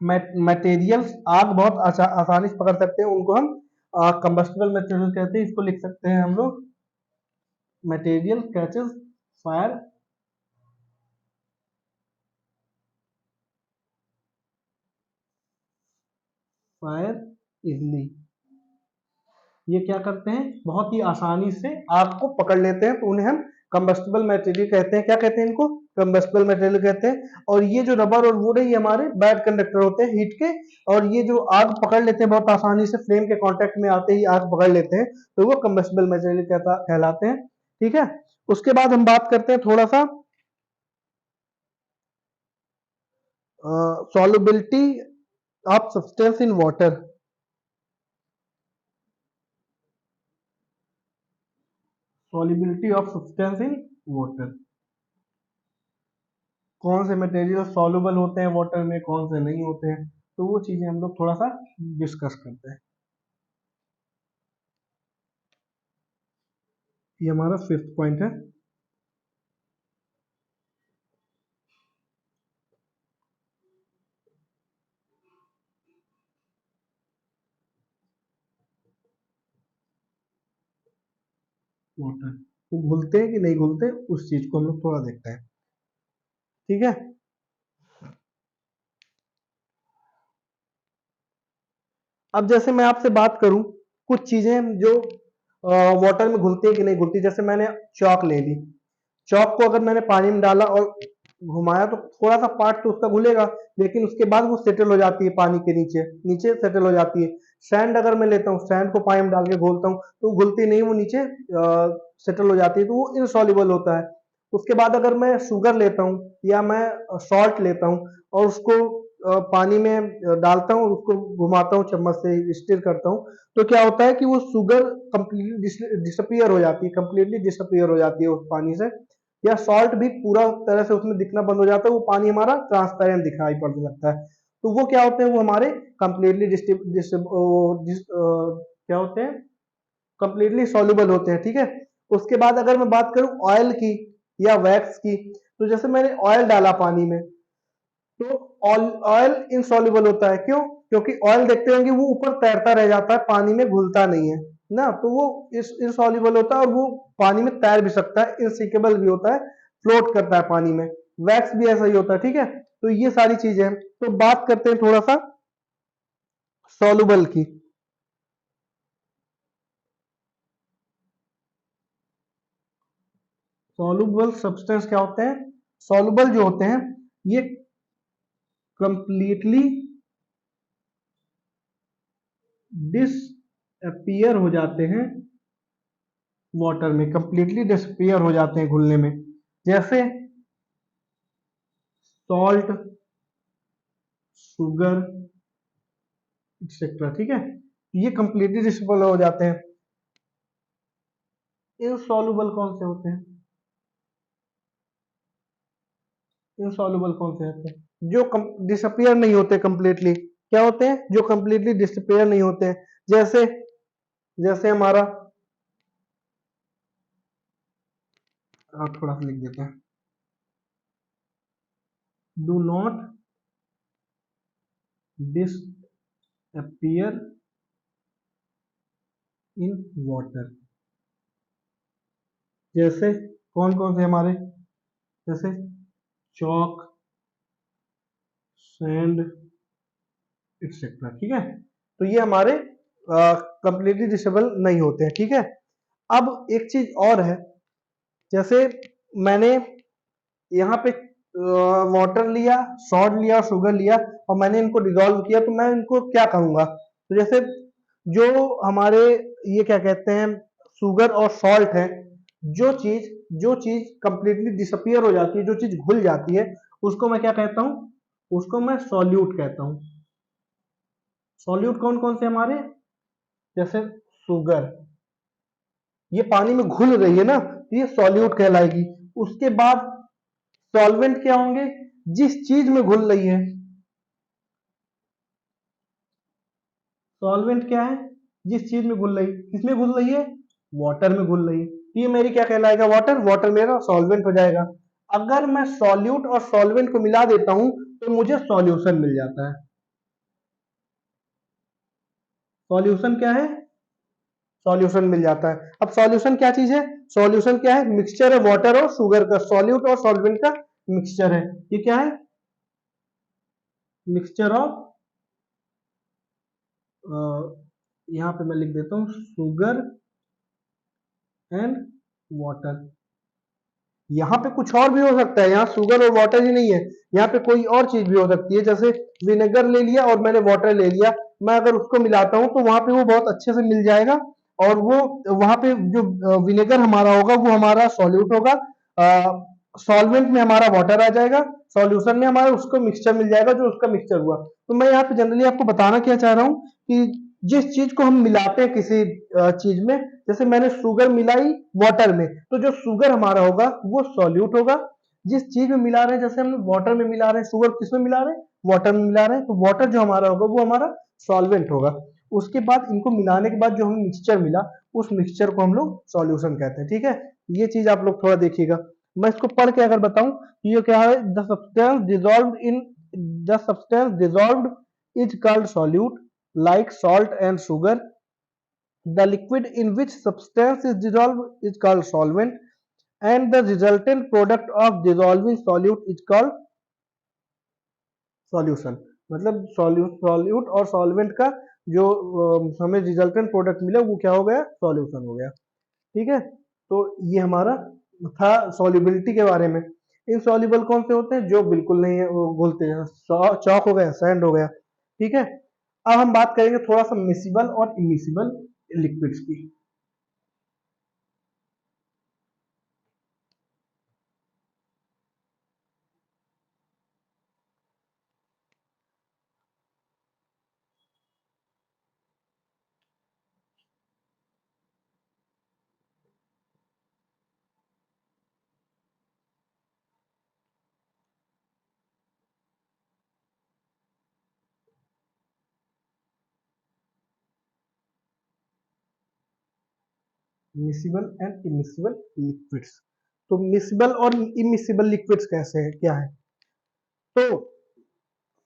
S1: मटेरियल्स आग बहुत आसानी से पकड़ सकते हैं उनको हम कंबस्टिबल मटेरियल कहते हैं। इसको लिख सकते हैं हम लोग, material catches fire fire easily. ये क्या करते हैं, बहुत ही आसानी से आग को पकड़ लेते हैं, तो उन्हें हम कंबस्टिबल मटेरियल कहते हैं। क्या कहते हैं इनको, कंबस्टिबल मटेरियल कहते हैं। और ये जो रबर और वुड है ये हमारे बैड कंडक्टर होते हैं हीट के, और ये जो आग पकड़ लेते हैं बहुत आसानी से, फ्लेम के कांटेक्ट में आते ही आग पकड़ लेते हैं, तो वो कंबस्टिबल मटेरियल कहलाते हैं। ठीक है, उसके बाद हम बात करते हैं थोड़ा सा solubility of substance in water. Solubility of substance in water, कौन से मटेरियल सॉल्युबल होते हैं वाटर में, कौन से नहीं होते हैं, तो वो चीजें हम लोग थोड़ा सा डिस्कस करते हैं। ये हमारा 5th पॉइंट है। वाटर वो घुलते हैं कि नहीं घुलते, उस चीज को हम लोग थोड़ा देखते हैं, ठीक है। अब जैसे मैं आपसे बात करूं कुछ चीजें जो वाटर में घुलती है कि नहीं घुलती, जैसे मैंने चौक ले ली, चौक को अगर मैंने पानी में डाला और घुमाया तो थोड़ा सा पार्ट तो उसका घुलेगा, लेकिन उसके बाद वो सेटल हो जाती है पानी के नीचे, नीचे सेटल हो जाती है। सैंड अगर मैं लेता हूँ, सैंड को पानी में डाल के घोलता हूँ तो घुलती नहीं, वो नीचे सेटल हो जाती है, तो वो इनसॉल्युबल होता है। उसके बाद अगर मैं शुगर लेता हूँ या मैं सॉल्ट लेता हूँ और उसको पानी में डालता हूँ, उसको घुमाता हूँ चम्मच से, स्टिर करता हूँ, तो क्या होता है कि वो शुगर कंप्लीटली डिसअपियर हो जाती है, कंप्लीटली डिसअपियर हो जाती है उस पानी से। या सॉल्ट भी पूरा तरह से उसमें दिखना बंद हो जाता है, वो पानी हमारा ट्रांसपेरेंट दिखाई पड़ने लगता है। तो वो क्या होते हैं, वो हमारे कंप्लीटली क्या होते हैं, कंप्लीटली सॉल्युबल होते हैं, ठीक है। उसके बाद अगर मैं बात करूं ऑयल की या वैक्स की, तो जैसे मैंने ऑयल डाला पानी में, तो ऑयल इनसॉल्युबल होता है, क्यों? क्योंकि ऑयल देखते होंगे वो ऊपर तैरता रह जाता है, पानी में घुलता नहीं है ना, तो वो इनसॉल्युबल होता है और वो पानी में तैर भी सकता है, इनसिंकेबल भी होता है, फ्लोट करता है पानी में। वैक्स भी ऐसा ही होता है, ठीक है। तो ये सारी चीजें हैं। तो बात करते हैं थोड़ा सा सॉल्युबल की। सॉल्युबल सब्सटेंस क्या होते हैं? सॉल्युबल जो होते हैं ये कंप्लीटली डिसअपियर हो जाते हैं वाटर में, कंप्लीटली डिसअपियर हो जाते हैं घुलने में, जैसे सॉल्ट, शुगर एक्सेट्रा, ठीक है। ये कंप्लीटली डिसअपियर हो जाते हैं। इनसॉल्युबल कौन से होते हैं? इनसॉल्युबल कौन से होते हैं? जो डिसअपियर नहीं होते कंप्लीटली। क्या होते हैं? जो कंप्लीटली डिसअपियर नहीं होते हैं। जैसे जैसे हमारा, थोड़ा सा लिख देते हैं, do not disappear in water. जैसे कौन कौन से हमारे, जैसे चौक, सैंड एक्सेट्रा, ठीक है। तो ये हमारे कंप्लीटली डिसेबल नहीं होते हैं, ठीक है। अब एक चीज और है, जैसे मैंने यहाँ पे वाटर लिया, सॉल्ट लिया, शुगर लिया और मैंने इनको डिसॉल्व किया, तो मैं इनको क्या कहूंगा? तो जैसे जो हमारे ये क्या कहते हैं, शुगर और सॉल्ट है, जो चीज कंप्लीटली डिसअपियर हो जाती है, जो चीज घुल जाती है, उसको मैं क्या कहता हूँ? उसको मैं सॉल्यूट कहता हूँ। सॉल्यूट कौन कौन से हमारे? जैसे शुगर, ये पानी में घुल रही है ना, तो ये सॉल्यूट कहलाएगी। उसके बाद सॉल्वेंट क्या होंगे? जिस चीज में घुल रही है। सॉल्वेंट क्या है? जिस चीज में घुल रही, किसमें घुल रही है? वाटर में घुल रही है, तो ये मेरी क्या कहलाएगा? वाटर। वाटर मेरा सॉल्वेंट हो जाएगा। अगर मैं सॉल्यूट और सॉल्वेंट को मिला देता हूं तो मुझे सॉल्यूशन मिल जाता है। सॉल्यूशन क्या है? सॉल्यूशन मिल जाता है। अब सॉल्यूशन क्या चीज है? सॉल्यूशन क्या है? मिक्सचर है वाटर और शुगर का, सॉल्यूट और सॉल्वेंट का मिक्सचर है। ये क्या है? मिक्सचर ऑफ, यहां पे मैं लिख देता हूं, शुगर एंड वाटर। यहाँ पे कुछ और भी हो सकता है, यहाँ शुगर और वाटर ही नहीं है, यहाँ पे कोई और चीज भी हो सकती है। जैसे विनेगर ले लिया और मैंने वाटर ले लिया, मैं अगर उसको मिलाता हूँ तो वहां पे वो बहुत अच्छे से मिल जाएगा, और वो वहां पे जो विनेगर हमारा होगा वो हमारा सॉल्यूट होगा, सॉल्वेंट में हमारा वाटर आ जाएगा, सॉल्यूशन में हमारा उसको मिक्सचर मिल जाएगा, जो उसका मिक्सचर हुआ। तो मैं यहाँ पे जनरली आपको बताना क्या चाह रहा हूँ कि जिस चीज को हम मिलाते हैं किसी चीज में, जैसे मैंने शुगर मिलाई वाटर में, तो जो शुगर हमारा होगा वो सॉल्यूट होगा। जिस चीज में मिला रहे हैं, जैसे हम वाटर में मिला रहे हैं, शुगर किसमें मिला रहे हैं, वाटर में मिला रहे हैं, तो वाटर जो हमारा होगा वो हमारा सॉल्वेंट होगा। उसके बाद इनको मिलाने के बाद जो हमें मिक्सचर मिला, उस मिक्सचर को हम लोग सॉल्यूशन कहते हैं। ठीक है, ये चीज आप लोग थोड़ा देखिएगा। मैं इसको पढ़ के अगर बताऊं कि ये क्या है, the substance dissolved is called solute like salt and sugar. The liquid in which substance is dissolved is called solvent, and the resultant product of dissolving solute is called solution. मतलब सॉल्यूट और सॉल्वेंट का जो हमें रिजल्टेंट प्रोडक्ट मिला वो क्या हो गया, सॉल्यूशन हो गया। ठीक है, तो ये हमारा था सॉल्युबिलिटी के बारे में। इनसॉल्युबल कौन से होते हैं, जो बिल्कुल नहीं है वो घुलते हैं, चौक हो गया, सैंड हो गया। ठीक है, अब हम बात करेंगे थोड़ा सा मिसिबल और इमिसिबल लिक्विड्स की। Miscible and immiscible liquids. तो मिसिबल और इमिसिबल लिक्विड्स कैसे है, क्या है, तो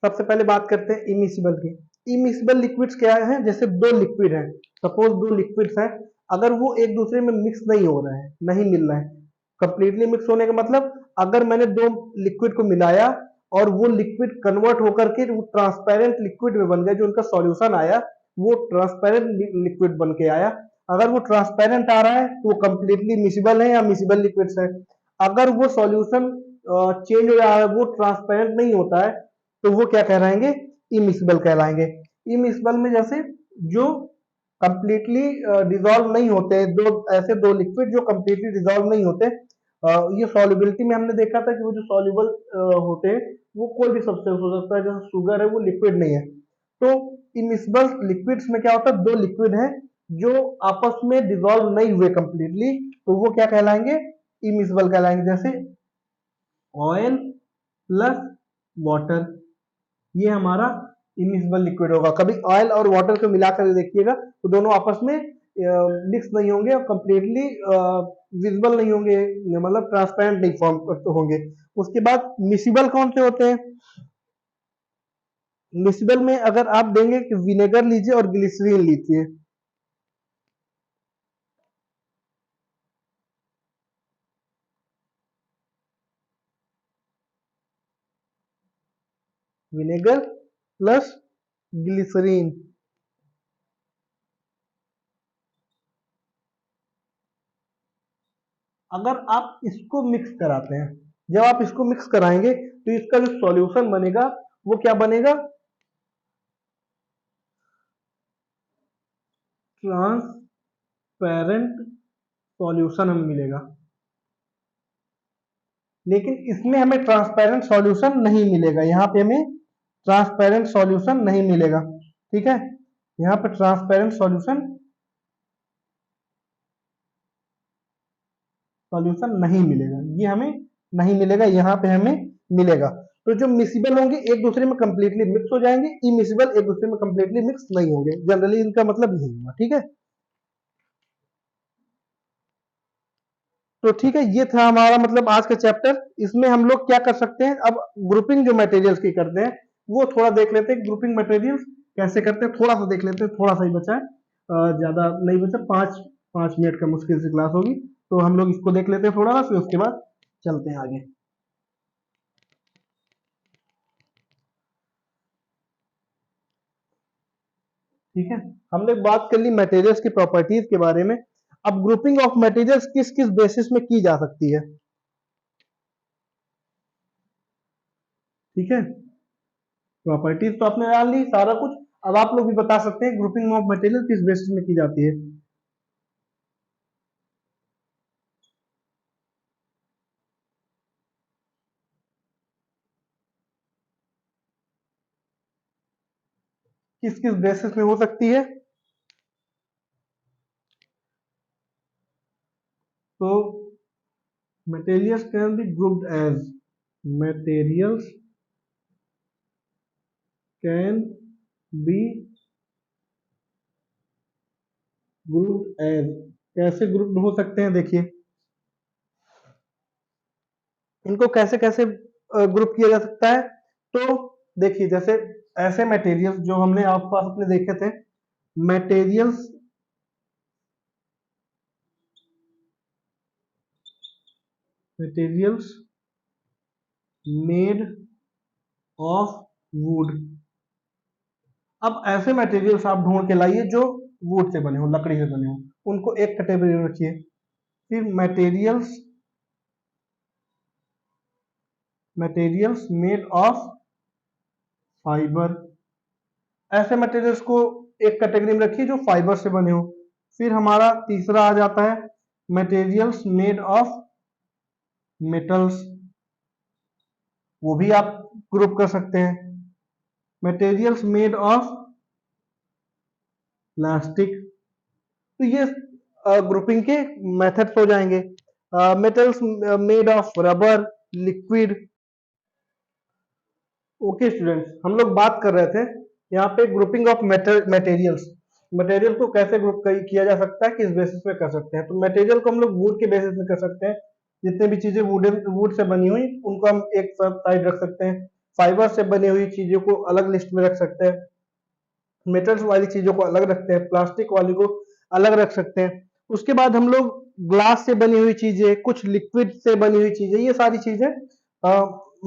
S1: सबसे पहले बात करते हैं इमिसिबल की। इमिसिबल लिक्विड्स क्या है, जैसे दो लिक्विड है, सपोज दो लिक्विड्स है, अगर वो एक दूसरे में मिक्स नहीं हो रहे हैं, नहीं मिल रहे हैं, कंप्लीटली मिक्स होने का मतलब, अगर मैंने दो लिक्विड को मिलाया और वो लिक्विड कन्वर्ट होकर के वो ट्रांसपेरेंट लिक्विड में बन गया, जो उनका सॉल्यूशन आया वो ट्रांसपेरेंट लिक्विड बन के आया। अगर वो ट्रांसपेरेंट आ रहा है तो वो कंप्लीटली मिसिबल है या मिसिबल लिक्विड्स है। अगर वो सॉल्यूशन चेंज हो रहा है, वो ट्रांसपेरेंट नहीं होता है, तो वो क्या कहलाएंगे, इमिसिबल कहलाएंगे। इमिसिबल में जैसे जो कंप्लीटली डिजॉल्व नहीं होते, दो ऐसे दो लिक्विड जो कंप्लीटली डिजॉल्व नहीं होते। ये सॉल्युबिलिटी में हमने देखा था कि वो जो सॉल्युबल होते हैं वो कोई भी सब्सटेंस हो सकता है, जैसे शुगर है वो लिक्विड नहीं है। तो इमिसिबल लिक्विड्स में क्या होता है, दो लिक्विड है जो आपस में डिजॉल्व नहीं हुए कंप्लीटली, तो वो क्या कहलाएंगे, इमिसिबल कहलाएंगे। जैसे ऑयल प्लस वाटर, ये हमारा इमिसिबल लिक्विड होगा। कभी ऑयल और वाटर को मिलाकर देखिएगा तो दोनों आपस में मिक्स नहीं होंगे और कंप्लीटली विजिबल नहीं होंगे, मतलब ट्रांसपेरेंट नहीं फॉर्म होंगे। उसके बाद मिसिबल कौन से होते हैं, मिसिबल में अगर आप देंगे कि विनेगर लीजिए और ग्लिसरीन लीजिए, विनेगर प्लस ग्लिसरीन, अगर आप इसको मिक्स कराते हैं, जब आप इसको मिक्स कराएंगे तो इसका जो सॉल्यूशन बनेगा वो क्या बनेगा, ट्रांसपेरेंट सॉल्यूशन हमें मिलेगा। लेकिन इसमें हमें ट्रांसपेरेंट सॉल्यूशन नहीं मिलेगा, यहाँ पे हमें ट्रांसपेरेंट सॉल्यूशन नहीं मिलेगा। ठीक है, यहाँ पे ट्रांसपेरेंट सॉल्यूशन सॉल्यूशन नहीं मिलेगा, ये हमें नहीं मिलेगा, यहाँ पे हमें मिलेगा। तो जो मिसिबल होंगे एक दूसरे में कंप्लीटली मिक्स हो जाएंगे, इमिसिबल एक दूसरे में कंप्लीटली मिक्स नहीं होंगे, जनरली इनका मतलब यही हुआ। ठीक है, तो ठीक है, ये था हमारा मतलब आज का चैप्टर। इसमें हम लोग क्या कर सकते हैं, अब ग्रुपिंग जो मटेरियल्स की करते हैं वो थोड़ा देख लेते हैं, ग्रुपिंग मटेरियल्स कैसे करते हैं थोड़ा सा देख लेते हैं, थोड़ा सा ही बचा है, ज्यादा नहीं बचा, 5 5 मिनट का मुश्किल से क्लास होगी, तो हम लोग इसको देख लेते हैं थोड़ा सा, फिर उसके बाद चलते हैं आगे। ठीक है, हमने बात कर ली मटेरियल्स की प्रॉपर्टीज के बारे में। अब ग्रुपिंग ऑफ मटेरियल्स किस किस बेसिस में की जा सकती है। ठीक है, प्रॉपर्टीज तो आपने डाल ली सारा कुछ। अब आप लोग भी बता सकते हैं ग्रुपिंग ऑफ मटेरियल किस बेसिस में की जाती है। किस किस बेसिस में हो सकती है। materials can be grouped as materials can be grouped as कैसे ग्रुप हो सकते हैं देखिए इनको कैसे कैसे ग्रुप किया जा सकता है तो देखिए जैसे ऐसे मटेरियल्स जो हमने आसपास अपने देखे थे materials materials made of would अब ऐसे मटेरियल्स आप ढूंढ के लाइए जो वुड से बने हो लकड़ी से बने हो उनको एक कैटेगरी में रखिए फिर मटेरियल्स मेड ऑफ फाइबर ऐसे मटेरियल्स को एक कैटेगरी में रखिए जो फाइबर से बने हो फिर हमारा तीसरा आ जाता है मटेरियल्स मेड ऑफ मेटल्स वो भी आप ग्रुप कर सकते हैं मटेरियल्स मेड ऑफ प्लास्टिक तो ये ग्रुपिंग के मेथड्स हो जाएंगे metals made of rubber liquid okay students हम लोग बात कर रहे थे यहाँ पे ग्रुपिंग ऑफ मटेरियल्स मटेरियल को कैसे ग्रुप किया जा सकता है किस बेसिस पे कर सकते हैं तो मटेरियल को हम लोग वुड के बेसिस में कर सकते हैं जितने भी चीजें वुड से बनी हुई उनको हम एक साइड रख सकते हैं फाइबर से बनी हुई चीजों को अलग लिस्ट में रख सकते हैं मेटल्स वाली चीजों को अलग रखते हैं प्लास्टिक वाली को अलग रख सकते हैं उसके बाद हम लोग ग्लास से बनी हुई चीजें कुछ लिक्विड से बनी हुई चीजें ये सारी चीजें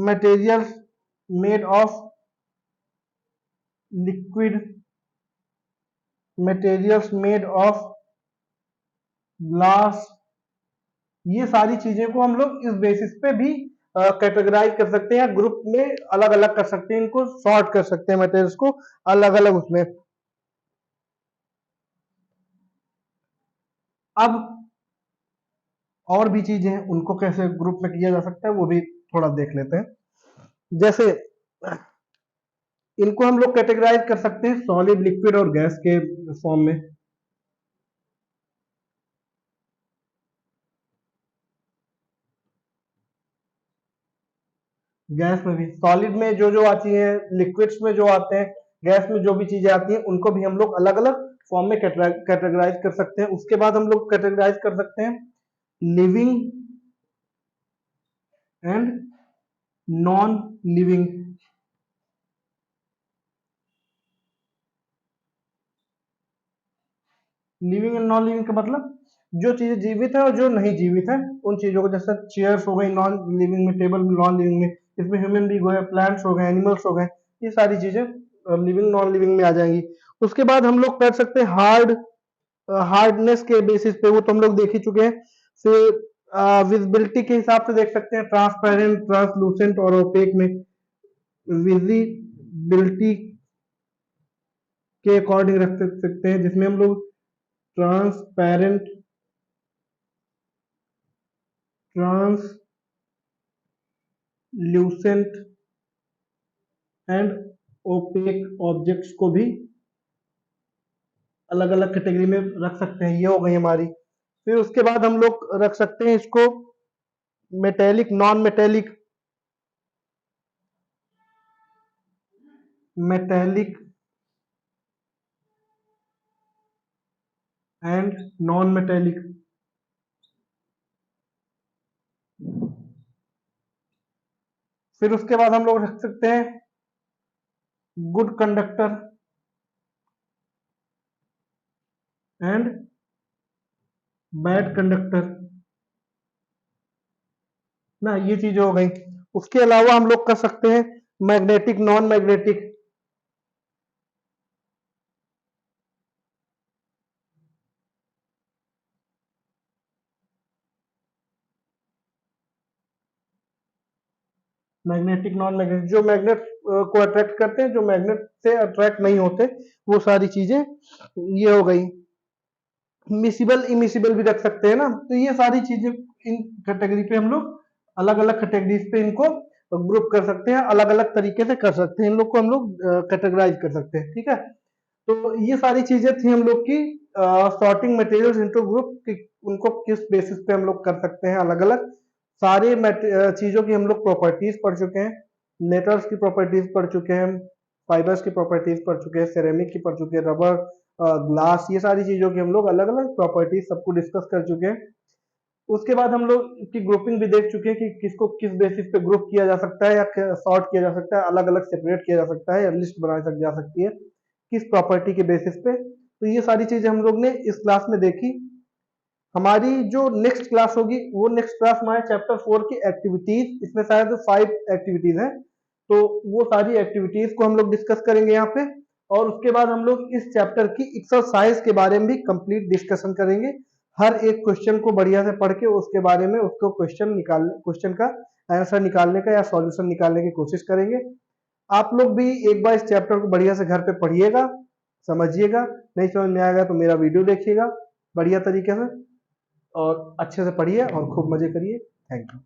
S1: materials made of liquid materials made of glass ये सारी चीजें को हम लोग इस बेसिस पे भी कैटेगराइज कर सकते हैं या ग्रुप में अलग अलग कर सकते हैं इनको सॉर्ट कर सकते हैं मटेरियल्स को अलग अलग उसमें अब और भी चीजें हैं उनको कैसे ग्रुप में किया जा सकता है वो भी थोड़ा देख लेते हैं जैसे इनको हम लोग कैटेगराइज कर सकते हैं सॉलिड लिक्विड और गैस के फॉर्म में गैस में भी सॉलिड में जो जो आती है लिक्विड्स में जो आते हैं गैस में जो भी चीजें आती हैं उनको भी हम लोग अलग अलग फॉर्म में कैटेगराइज कर सकते हैं उसके बाद हम लोग कैटेगराइज कर सकते हैं living and non living living and non living का मतलब जो चीजें जीवित है और जो नहीं जीवित है उन चीजों को जैसे चेयर्स हो गई नॉन लिविंग में टेबल नॉन लिविंग में इसमें ह्यूमन बीइंग हो गए प्लांट्स हो गए एनिमल्स हो गए ये सारी चीजें लिविंग नॉन लिविंग में आ जाएंगी उसके बाद हम लोग कर सकते हैं हार्डनेस के बेसिस पे वो तो हम लोग देख ही चुके हैं फिर विजिबिलिटी के हिसाब से देख सकते हैं ट्रांसपेरेंट ट्रांसलूसेंट और ओपेक में विजिबिलिटी के अकॉर्डिंग रख सकते हैं जिसमें हम लोग transparent translucent and opaque objects को भी अलग अलग कैटेगरी में रख सकते हैं ये हो गई हमारी फिर उसके बाद हम लोग रख सकते हैं इसको metallic non metallic metallic and non metallic फिर उसके बाद हम लोग रख सकते हैं good conductor and bad conductor ना ये चीजें हो गई उसके अलावा हम लोग कर सकते हैं magnetic non magnetic magnetic non magnetic जो मैग्नेट को अट्रैक्ट करते हैं जो मैग्नेट से अट्रैक्ट नहीं होते वो सारी चीजें ये हो गई मिसिबल इमिसिबल भी रख सकते हैं ना तो ये सारी चीजें इन कैटेगरी पे हम लोग अलग अलग कैटेगरीज पे इनको ग्रुप कर सकते हैं अलग अलग तरीके से कर सकते हैं इन लोग को हम लोग कैटेगराइज कर सकते हैं ठीक है तो ये सारी चीजें थी हम लोग की सॉर्टिंग मटेरियल्स इनटू ग्रुप उनको किस बेसिस पे हम लोग कर सकते हैं अलग अलग सारे चीजों की हम लोग प्रॉपर्टीज पढ़ चुके हैं। मेटल्स की प्रॉपर्टीज पढ़ चुके हैं, फाइबर्स की प्रॉपर्टीज पढ़ चुके हैं, सिरेमिक की पढ़ चुके हैं, रबर, ग्लास, ये सारी चीजों की हम लोग अलग अलग प्रॉपर्टीज सबको डिस्कस कर चुके हैं। उसके बाद हम लोग की ग्रुपिंग भी देख चुके हैं कि किसको किस बेसिस पे ग्रुप किया जा सकता है या सॉर्ट किया जा सकता है, अलग अलग सेपरेट किया जा सकता है या लिस्ट बनाई जा सकती है किस प्रॉपर्टी के बेसिस पे। तो ये सारी चीजें हम लोग ने इस क्लास में देखी। हमारी जो नेक्स्ट क्लास होगी वो नेक्स्ट क्लास हमारे चैप्टर 4 की एक्टिविटीज, इसमें शायद 5 एक्टिविटीज हैं, तो वो सारी एक्टिविटीज को हम लोग डिस्कस करेंगे यहाँ पे। और उसके बाद हम लोग इस चैप्टर की एक्सरसाइज के बारे में भी कंप्लीट डिस्कशन करेंगे। हर एक क्वेश्चन को बढ़िया से पढ़ के उसके बारे में उसको क्वेश्चन का आंसर निकालने का या सॉल्यूशन निकालने की कोशिश करेंगे। आप लोग भी एक बार इस चैप्टर को बढ़िया से घर पे पढ़िएगा, समझिएगा। नहीं समझ में आएगा तो मेरा वीडियो देखिएगा बढ़िया तरीके से, और अच्छे से पढ़िए और खूब मजे करिए। Thank you.